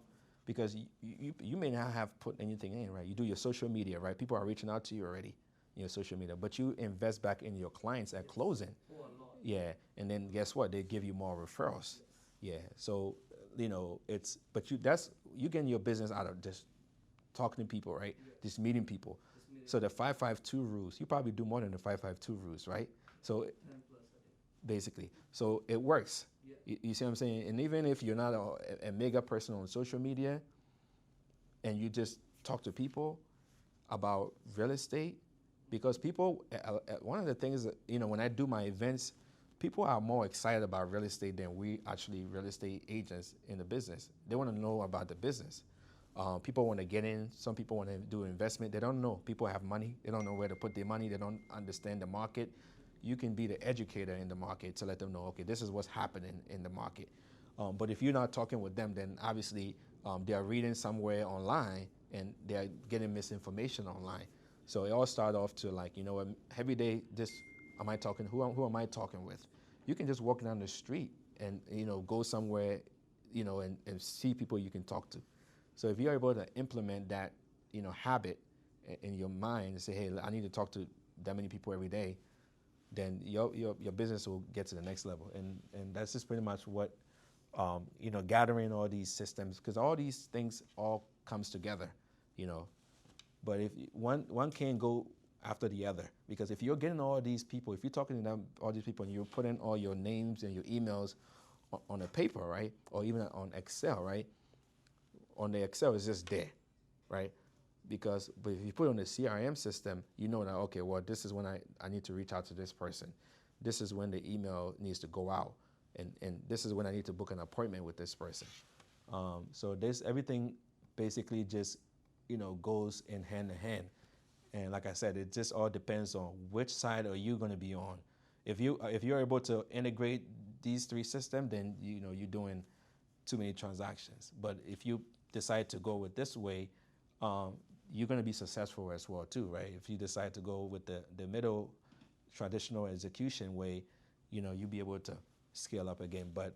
S1: because you may not have put anything in, right? You do your social media, right? People are reaching out to you already in your social media, but you invest back in your clients at closing.
S4: Oh, a lot.
S1: Yeah, and then guess what? They give you more referrals. Yeah, so you getting your business out of just talking to people, right? Just meeting people. So the 552 rules, you probably do more than the 552 rules, right? So
S4: 10 plus a day.
S1: basically, so it works.
S4: Yeah.
S1: You see what I'm saying? And even if you're not a mega person on social media, and you just talk to people about real estate, because people, one of the things that, when I do my events, people are more excited about real estate than we actually real estate agents in the business. They want to know about the business. People want to get in. Some people want to do investment. They don't know. People have money. They don't know where to put their money. They don't understand the market. You can be the educator in the market to let them know, okay, this is what's happening in the market. But if you're not talking with them, then obviously they are reading somewhere online and they're getting misinformation online. So it all started off to like, every day, who am I talking with? You can just walk down the street and, go somewhere, and see people you can talk to. So if you're able to implement that, habit in your mind and say, hey, I need to talk to that many people every day, then your business will get to the next level. And that's just pretty much what, gathering all these systems, because all these things all comes together, But if one can't go after the other, because if you're getting all these people, if you're talking to them, all these people, and you're putting all your names and your emails on a paper, right, or even on Excel, right, on the Excel it's just there, right? But if you put it on the CRM system, you know that, okay, well, this is when I need to reach out to this person. This is when the email needs to go out, and this is when I need to book an appointment with this person. So everything basically just goes in hand in hand. And like I said, it just all depends on which side are you going to be on. If you're able to integrate these three systems, then you're doing too many transactions. But if you decide to go with this way, you're going to be successful as well too, right? If you decide to go with the middle traditional execution way, you'll be able to scale up again. But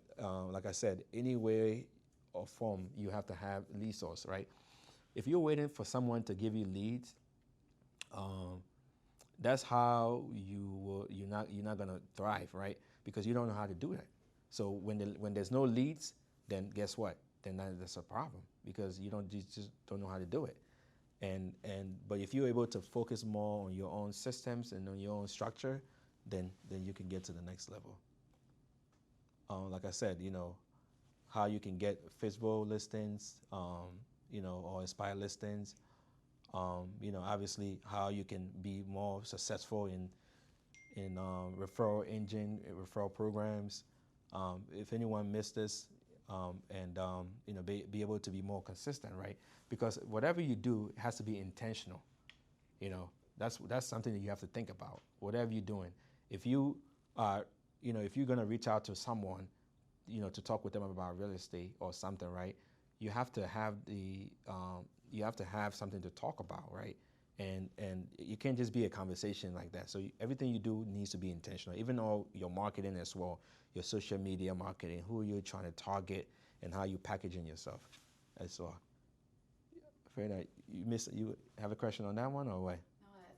S1: like I said, any way or form, you have to have lead source, right? If you're waiting for someone to give you leads, that's how you're not gonna thrive, right? Because you don't know how to do that. So when there's no leads, then guess what? Then that's a problem because you just don't know how to do it. But if you're able to focus more on your own systems and on your own structure, then you can get to the next level. Like I said, how you can get Facebook listings, or Inspire listings. Obviously how you can be more successful in referral engine, referral programs. If anyone missed this, be able to be more consistent, right? Because whatever you do has to be intentional. That's something that you have to think about. Whatever you're doing, if you are, if you're gonna reach out to someone, to talk with them about real estate or something, right? You have to have something to talk about, right? And you can't just be a conversation like that. So everything you do needs to be intentional, even all your marketing as well, your social media marketing, who you're trying to target, and how you packaging yourself as well. Afraid you have a question on that one or what?
S2: No, I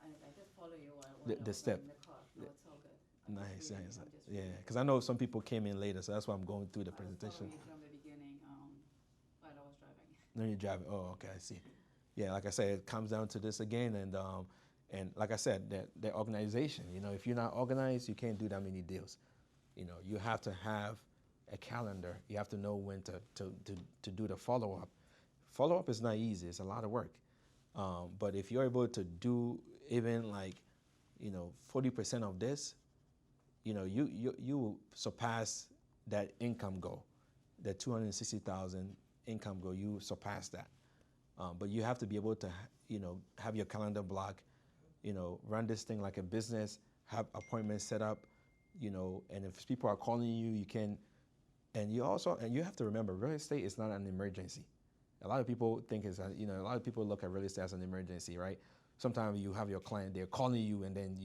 S2: think I just follow you while
S1: The
S2: I was
S1: step.
S2: in the car. No, it's all good. I'm
S1: Nice,
S2: just reading,
S1: nice.
S2: I'm just
S1: Yeah,
S2: reading.
S1: because I know some people came in later, so that's why I'm going through the
S2: I was
S1: presentation.
S2: following you from the beginning while I was driving.
S1: No, you're driving. Oh, okay, I see. Yeah, like I said, it comes down to this again, and like I said, the organization. If you're not organized, you can't do that many deals. You have to have a calendar. You have to know when to do the follow up. Follow up is not easy. It's a lot of work. But if you're able to do even 40% of this, you will surpass that income goal, that 260,000 income goal. You surpass that. But you have to be able to, have your calendar block, run this thing like a business, have appointments set up, and if people are calling you, you can, and you have to remember, real estate is not an emergency. A lot of people think a lot of people look at real estate as an emergency, right? Sometimes you have your client, they're calling you, and then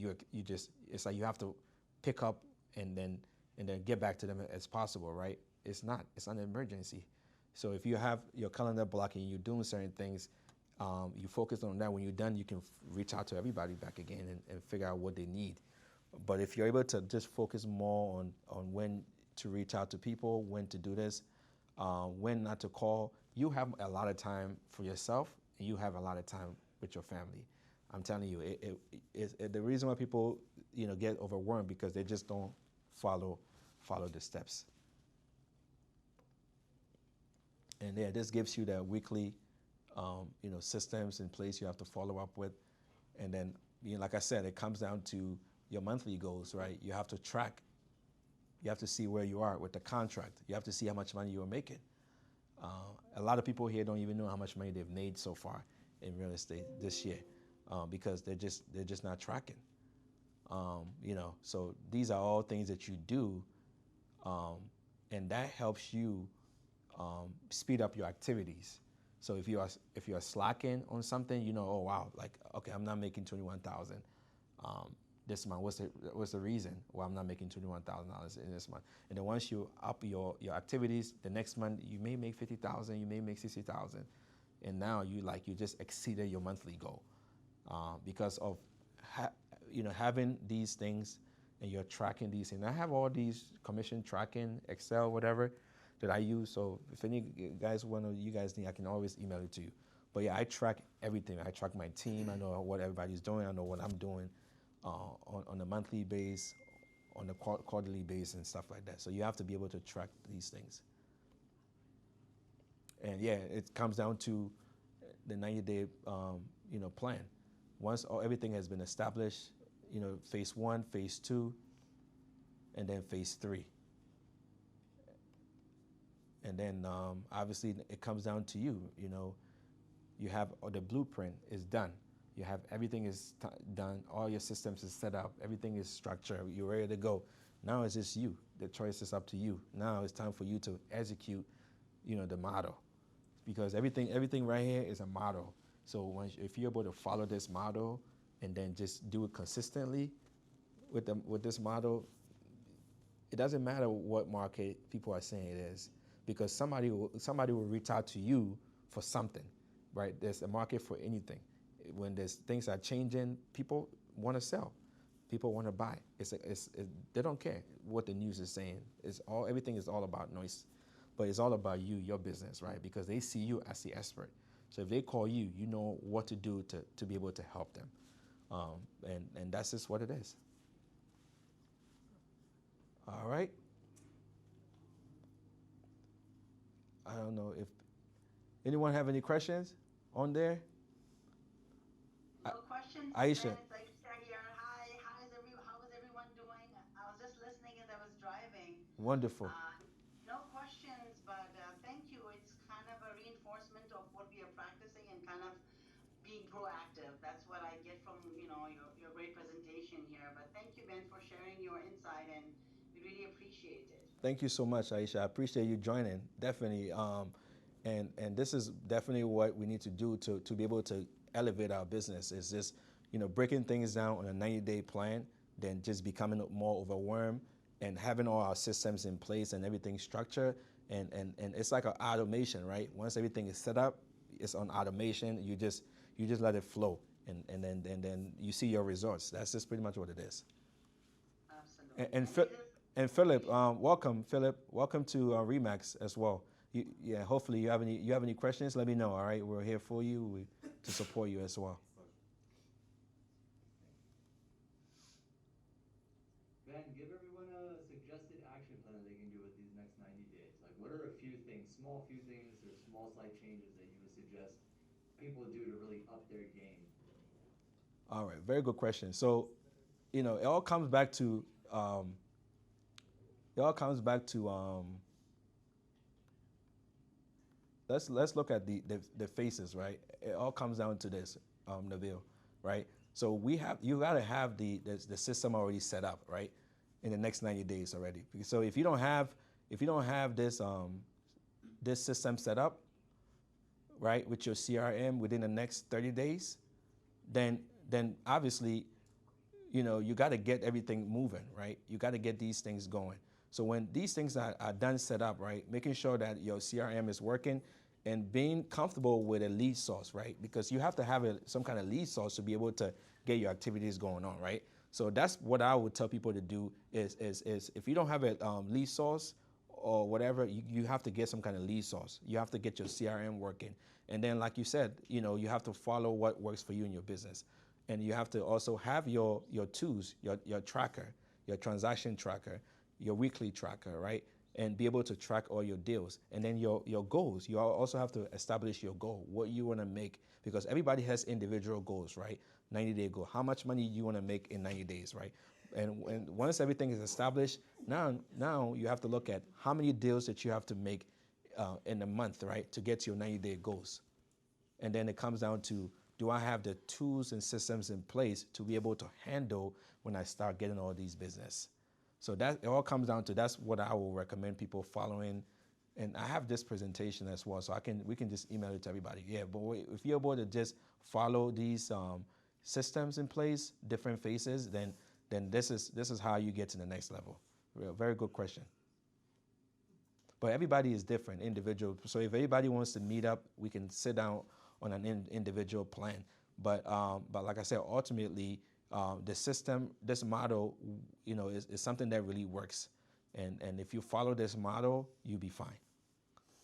S1: it's like you have to pick up and then get back to them as possible, right? It's not an emergency. So if you have your calendar block and you're doing certain things, you focus on that. When you're done, you can reach out to everybody back again and figure out what they need. But if you're able to just focus more on when to reach out to people, when to do this, when not to call, you have a lot of time for yourself and you have a lot of time with your family. I'm telling you, the reason why people get overwhelmed because they just don't follow the steps. And yeah, this gives you the weekly, systems in place you have to follow up with. And then, like I said, it comes down to your monthly goals, right? You have to track. You have to see where you are with the contract. You have to see how much money you're making. A lot of people here don't even know how much money they've made so far in real estate this year because they're just not tracking. So these are all things that you do, and that helps you speed up your activities. So if you are slacking on something, oh wow, like okay, I'm not making 21,000 this month. What's the reason why I'm not making $21,000 in this month? And then once you up your activities, the next month you may make 50,000, you may make 60,000, and now you just exceeded your monthly goal because of having these things and you're tracking these things. I have all these commission tracking, Excel, whatever that I use. So if any guys you guys need, I can always email it to you. But yeah, I track everything. I track my team. I know what everybody's doing. I know what I'm doing on a monthly base, on a quarterly base, and stuff like that. So you have to be able to track these things. And yeah, it comes down to the 90-day plan. Once everything has been established, phase 1, phase 2, and then phase 3. And then obviously it comes down to you. You have the blueprint is done. You have everything is done. All your systems is set up. Everything is structured. You're ready to go. Now it's just you. The choice is up to you. Now it's time for you to execute, the model, because everything right here is a model. So if you're able to follow this model and then just do it consistently, with this model, it doesn't matter what market people are saying it is, because somebody will reach out to you for something, right? There's a market for anything. When there's things are changing, people want to sell, people want to buy. They don't care what the news is saying. Everything is all about noise, but it's all about you, your business, right? Because they see you as the expert. So if they call you, you know what to do to be able to help them, and that's just what it is. All right. I don't know if anyone have any questions on there.
S5: No questions.
S1: Aisha.
S5: Ben, it's Aisha here. Hi. How is everyone doing? I was just listening as I was driving.
S1: Wonderful.
S5: No questions, but thank you. It's kind of a reinforcement of what we are practicing and kind of being proactive. That's what I get from your great presentation here. But thank you, Ben, for sharing your insight, and we really appreciate it.
S1: Thank you so much, Aisha. I appreciate you joining. Definitely. And this is definitely what we need to do to be able to elevate our business. Is just breaking things down on a 90-day plan, then just becoming more overwhelmed and having all our systems in place and everything structured. And it's like an automation, right? Once everything is set up, it's on automation. You just let it flow, and then you see your results. That's just pretty much what it is.
S5: Absolutely.
S1: And Philip, welcome, Philip. Welcome to Remax as well. Hopefully you have any questions, let me know. All right, we're here for you to support you as well.
S3: Ben, give everyone a suggested action plan that they can do with these next 90 days. Like, what are a few things, small few things, or small slight changes that you would suggest people do to really up their game?
S1: All right, very good question. So, it all comes back to let's look at the faces, right? It all comes down to this, Nabil, right? So you got to have the system already set up, right, in the next 90 days already. So if you don't have this this system set up, right, with your CRM within the next 30 days, then obviously, you got to get everything moving, right? You got to get these things going. So when these things are done, set up, right, making sure that your CRM is working and being comfortable with a lead source, right? Because you have to have some kind of lead source to be able to get your activities going on, right? So that's what I would tell people to do is if you don't have a lead source or whatever, you have to get some kind of lead source. You have to get your CRM working. And then, like you said, you have to follow what works for you in your business. And you have to also have your tools, your tracker, your transaction tracker, your weekly tracker, right? And be able to track all your deals. And then your goals. You also have to establish your goal, what you want to make, because everybody has individual goals, right? 90-day goal. How much money you want to make in 90 days, right? And once everything is established, now you have to look at how many deals that you have to make in a month, right, to get to your 90-day goals. And then it comes down to, do I have the tools and systems in place to be able to handle when I start getting all these business? So that it all comes down to, that's what I will recommend people following. And I have this presentation as well, so we can just email it to everybody. Yeah, but if you're able to just follow these systems in place, different phases, then this is how you get to the next level. Very good question. But everybody is different, individual. So if everybody wants to meet up, we can sit down on an individual plan. But like I said, ultimately, the system, this model, is something that really works. And if you follow this model, you'll be fine.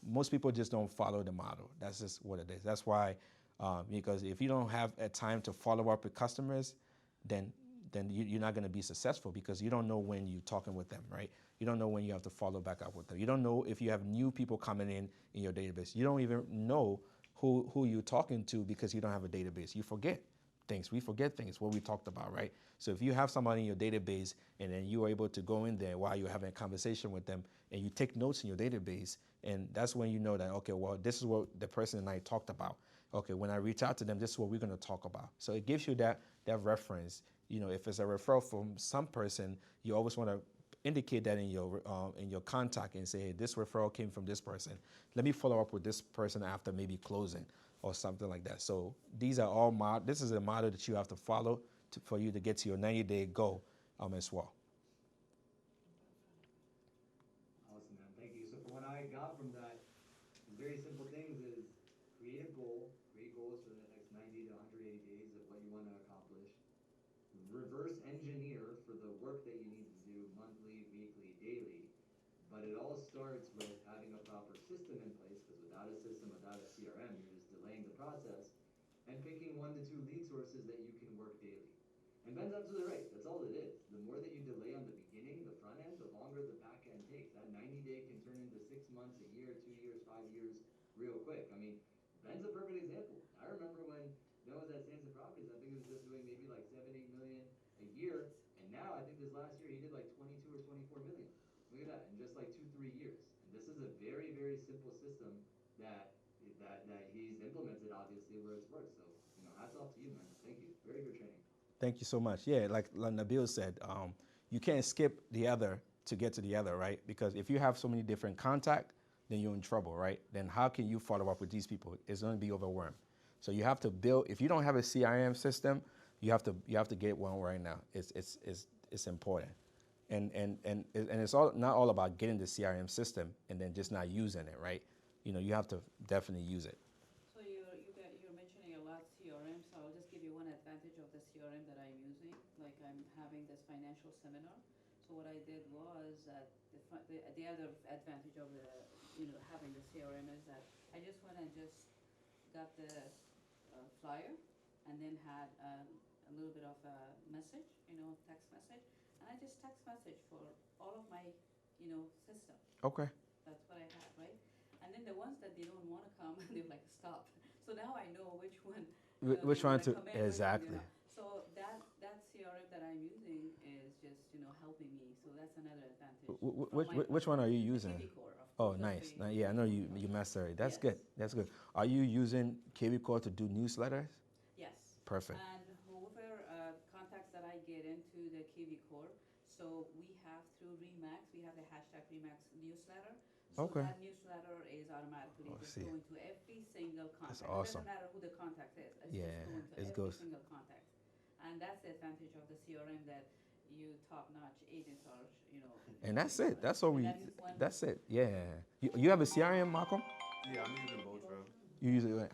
S1: Most people just don't follow the model. That's just what it is. That's why, because if you don't have a time to follow up with customers, then you're not going to be successful, because you don't know when you're talking with them, right? You don't know when you have to follow back up with them. You don't know if you have new people coming in your database. You don't even know who you're talking to, because you don't have a database. You forget things. We forget things, what we talked about, right? So if you have somebody in your database and then you are able to go in there while you're having a conversation with them and you take notes in your database, and that's when you know that, okay, well, this is what the person and I talked about. Okay, when I reach out to them, this is what we're going to talk about. So it gives you that reference. If it's a referral from some person, you always want to indicate that in your contact and say, hey, this referral came from this person. Let me follow up with this person after maybe closing or something like that. So these are all this is a model that you have to follow for you to get to your 90-day goal. as well.
S3: Awesome, man. Thank you. So from what I got from that, very simple things is create a goal, create goals for the next 90 to 180 days of what you want to accomplish. Reverse engineer for the work that you need to do monthly, weekly, daily. But it all starts with having a proper system in place, because without a system, without a CRM, you're just delaying the process, and picking 1 to 2 lead sources that you can work daily. And Ben's absolutely right. That's all it is. The more that you delay on the beginning, the front end, the longer the back end takes. That 90-day can turn into 6 months, a year, 2 years, 5 years, real quick. I mean, Ben's a perfect example. I remember when Ben was at Sanson Properties, I think he was just doing maybe like 7, 8 million a year, and now I think this last year he did like 22 or 24 million. Look at that, in just like 2, 3 years. And this is a very, very simple system that he's implemented, obviously, where it's worked. So, hats off to you, man. Thank you. Very good training.
S1: Thank you so much. Yeah, like Nabil said, you can't skip the other to get to the other, right? Because if you have so many different contacts, then you're in trouble, right? Then how can you follow up with these people? It's going to be overwhelmed. So you have to build. If you don't have a CRM system, you have to get one right now. It's important. And it's all not all about getting the CRM system and then just not using it, right? You have to definitely use it.
S2: So you're mentioning a lot CRM, so I'll just give you one advantage of the CRM that I'm using. Like I'm having this financial seminar. So what I did was that the other advantage of having the CRM is that I just went and just got the flyer and then had a little bit of a message, text message, and I just text message for all of my system.
S1: Okay.
S2: That's what I had, right? And then the ones that they don't want to come, they're like, stop. So now I know which one.
S1: Which one to
S2: come in,
S1: exactly.
S2: So that CRM that I'm using is just helping me. So that's another advantage.
S1: Which one are you using?
S2: KV-Core, of
S1: Oh,
S2: course,
S1: nice. Yeah, I know you master it. That's
S2: Yes.
S1: good. That's good. Are you using KV-Core to do newsletters?
S2: Yes.
S1: Perfect.
S2: And whoever contacts that I get into the KV-Core, so we have through Remax, we have the hashtag Remax newsletter. So
S1: Okay.
S2: that newsletter is automatically just
S1: see.
S2: going to every single contact.
S1: That's awesome.
S2: It doesn't matter who the contact is. It's
S1: Yeah,
S2: just going to
S1: it
S2: every
S1: goes.
S2: single contact. And that's the advantage of the CRM that you top-notch agents are,
S1: And that's it. That's all
S2: and
S1: we.
S2: that is one-
S1: That's it. Yeah. You have a CRM, Malcolm?
S6: Yeah, I'm using both, bro.
S1: You use it.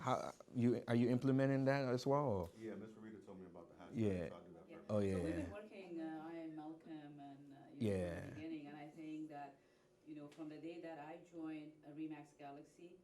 S1: Are you implementing that as well? Or?
S6: Yeah, Miss Rita told me about the hashtag,
S1: Yeah.
S6: so I do that
S2: Yeah.
S6: first.
S1: Oh
S2: So
S1: yeah.
S2: we've been working, I and Malcolm and
S1: Yeah.
S2: from the beginning, and I think that from the day that I joined Remax Galaxy,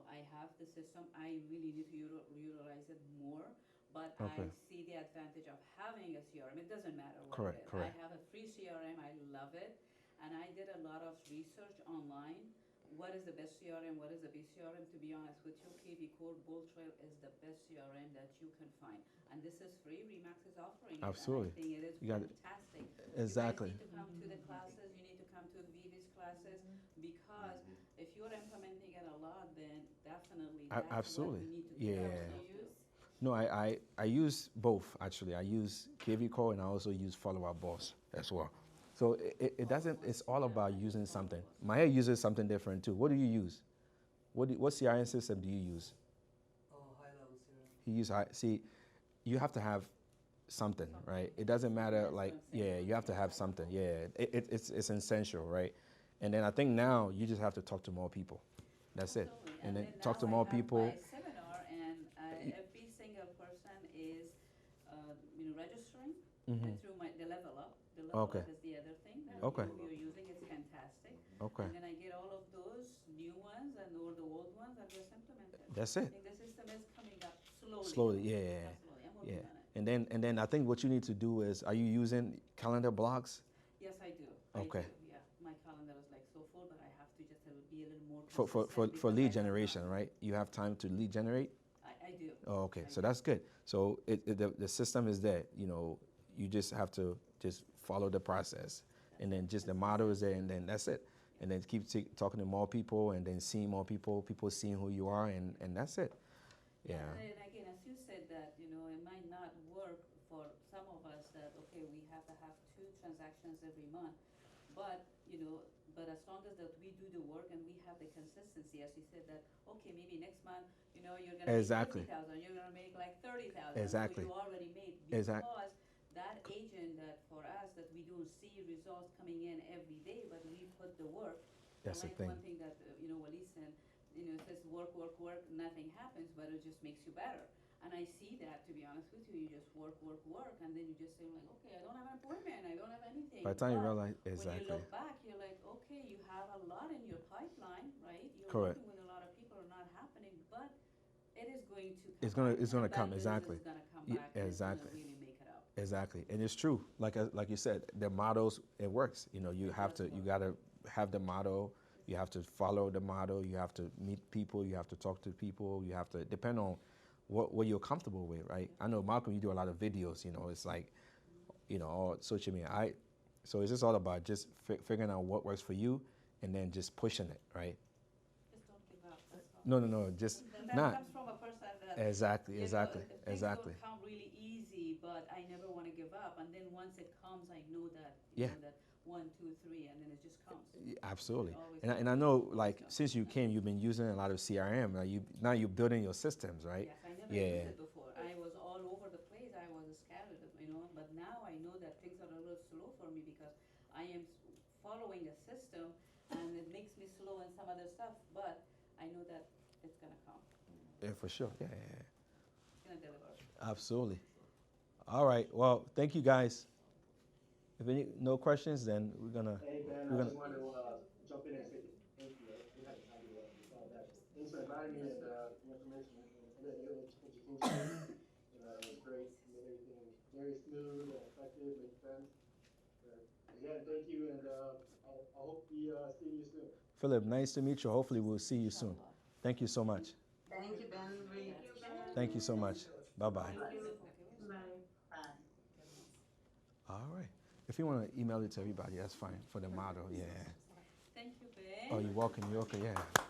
S2: I have the system. I really need to utilize it more, but
S1: Okay.
S2: I see the advantage of having a CRM. It doesn't matter what
S1: Correct,
S2: it is.
S1: correct.
S2: I have a free CRM. I love it, and I did a lot of research online. What is the best CRM? What is the best CRM? To be honest with you, KV-Core Bold Trail is the best CRM that you can find. And this is free. Remax is offering it.
S1: Absolutely.
S2: And I think it is
S1: You got it.
S2: fantastic.
S1: Exactly.
S2: You guys need to come to the classes. You need to come to Vivi's classes because if you're implementing it a lot, then definitely that's
S1: Absolutely.
S2: what we need to do.
S1: Yeah.
S2: So use.
S1: No, I use both actually. I use KV-Core and I also use Follow Up Boss as well. So it doesn't. It's all about using something. Maya uses something different too. What do you use? What CRM system do you use?
S4: High level CRM.
S1: You use see, you have to have something, right? It doesn't matter like you have to have something. Yeah, it's essential, right? And then I think now you just have to talk to more people. That's it.
S2: Absolutely.
S1: And then
S2: now
S1: talk to
S2: I
S1: more
S2: have
S1: people.
S2: My seminar, and every single person is, registering through the level up. The level
S1: Okay.
S2: up is the other thing that
S1: Okay.
S2: you're using. It's fantastic.
S1: Okay.
S2: And then I get all of those new ones or the old ones and just implement it.
S1: That's
S2: I
S1: it.
S2: think the system is coming up slowly.
S1: Slowly, yeah.
S2: Slowly. I'm working
S1: Yeah.
S2: on it.
S1: And then I think what you need to do is, are you using calendar blocks
S2: Yes, I do.
S1: Okay.
S2: I do, yeah. My calendar is like so full, but I have to just be a little more
S1: for
S2: consistent
S1: for
S2: because
S1: lead
S2: I have
S1: generation,
S2: not-
S1: right? You have time to lead generate.
S2: I do.
S1: Oh, okay.
S2: I
S1: So
S2: do.
S1: that's good. So the system is there. You just have to just follow the process, and then just the model is there, and then that's it. And then keep talking to more people, and then seeing more people, people seeing who you are, and that's it. Yeah.
S2: And again, as you said that, it might not work for some of us that, okay, we have to have 2 transactions every month. But, but as long as that we do the work and we have the consistency, as you said that, okay, maybe next month, you're going to
S1: Exactly.
S2: make 50,000, you're going to make like 30,000.
S1: Exactly.
S2: So you already made
S1: Exact-
S2: because that agent that for us don't see results coming in every day, but we put the work.
S1: That's the
S2: Like
S1: thing.
S2: one thing that, Wally said, it says work, work, work, nothing happens, but it just makes you better. And I see that, to be honest with you, you just work, work, work, and then you just say like, okay, I don't have an appointment, I don't have anything.
S1: By the time you
S2: But
S1: realize,
S2: when you
S1: exactly,
S2: look back, you're like, okay, you have a lot in your pipeline, right? You're
S1: correct.
S2: working with a lot of people, are not happening, but it is going to come
S1: It's gonna,
S2: back,
S1: it's gonna
S2: and that
S1: come,
S2: business
S1: exactly.
S2: is gonna come
S1: Yeah,
S2: back, and it's
S1: exactly.
S2: gonna really make it up.
S1: Exactly, and it's true. Like you said, the models, it works. You know, you have to, you gotta have the model. You have to follow the model. You have to meet people. You have to talk to people. You have to depend on what you're comfortable with, right? I know Malcolm, you do a lot of videos. You know, it's like, all social media. So it's just all about just figuring out what works for you, and then just pushing it, right?
S2: Just don't give up, that's all.
S1: No, just
S2: And that
S1: not
S2: comes from a person that,
S1: exactly,
S2: things
S1: exactly.
S2: don't come really easy, but I never want to give up. And then once it comes, I know that,
S1: Yeah.
S2: that 1, 2, 3, and then it just comes.
S1: Absolutely.
S2: It always
S1: And I
S2: comes.
S1: know, like, since you came, you've been using a lot of CRM. Now you're building your systems, right?
S2: Yes, I never
S1: Yeah.
S2: used it before. I was all over the place. I was scattered, but now I know that things are a little slow for me because I am following a system, and it makes me slow in some other stuff, but I know that it's gonna come.
S1: Yeah, for sure. Yeah.
S2: It's gonna deliver.
S1: Absolutely. All right. Well, thank you guys. If no questions, then we're gonna.
S7: Hey Ben,
S1: We're
S7: I
S1: gonna.
S7: just wanted to jump in and say thank you. I didn't have the time to respond back. Thanks for inviting me and the information and the education. It was great. You made everything very smooth and effective, made sense. Again, thank you, and I hope we see you soon.
S1: Philip, nice to meet you. Hopefully, we'll see you soon. Thank you so much.
S5: Thank you, Ben.
S1: Thank you so much. Bye bye.
S5: Thank you. Bye. Bye.
S1: All right. If you want to email it to everybody, that's fine for the model. Yeah.
S2: Thank you, Ben.
S1: Oh, you're welcome. You're okay. Yeah.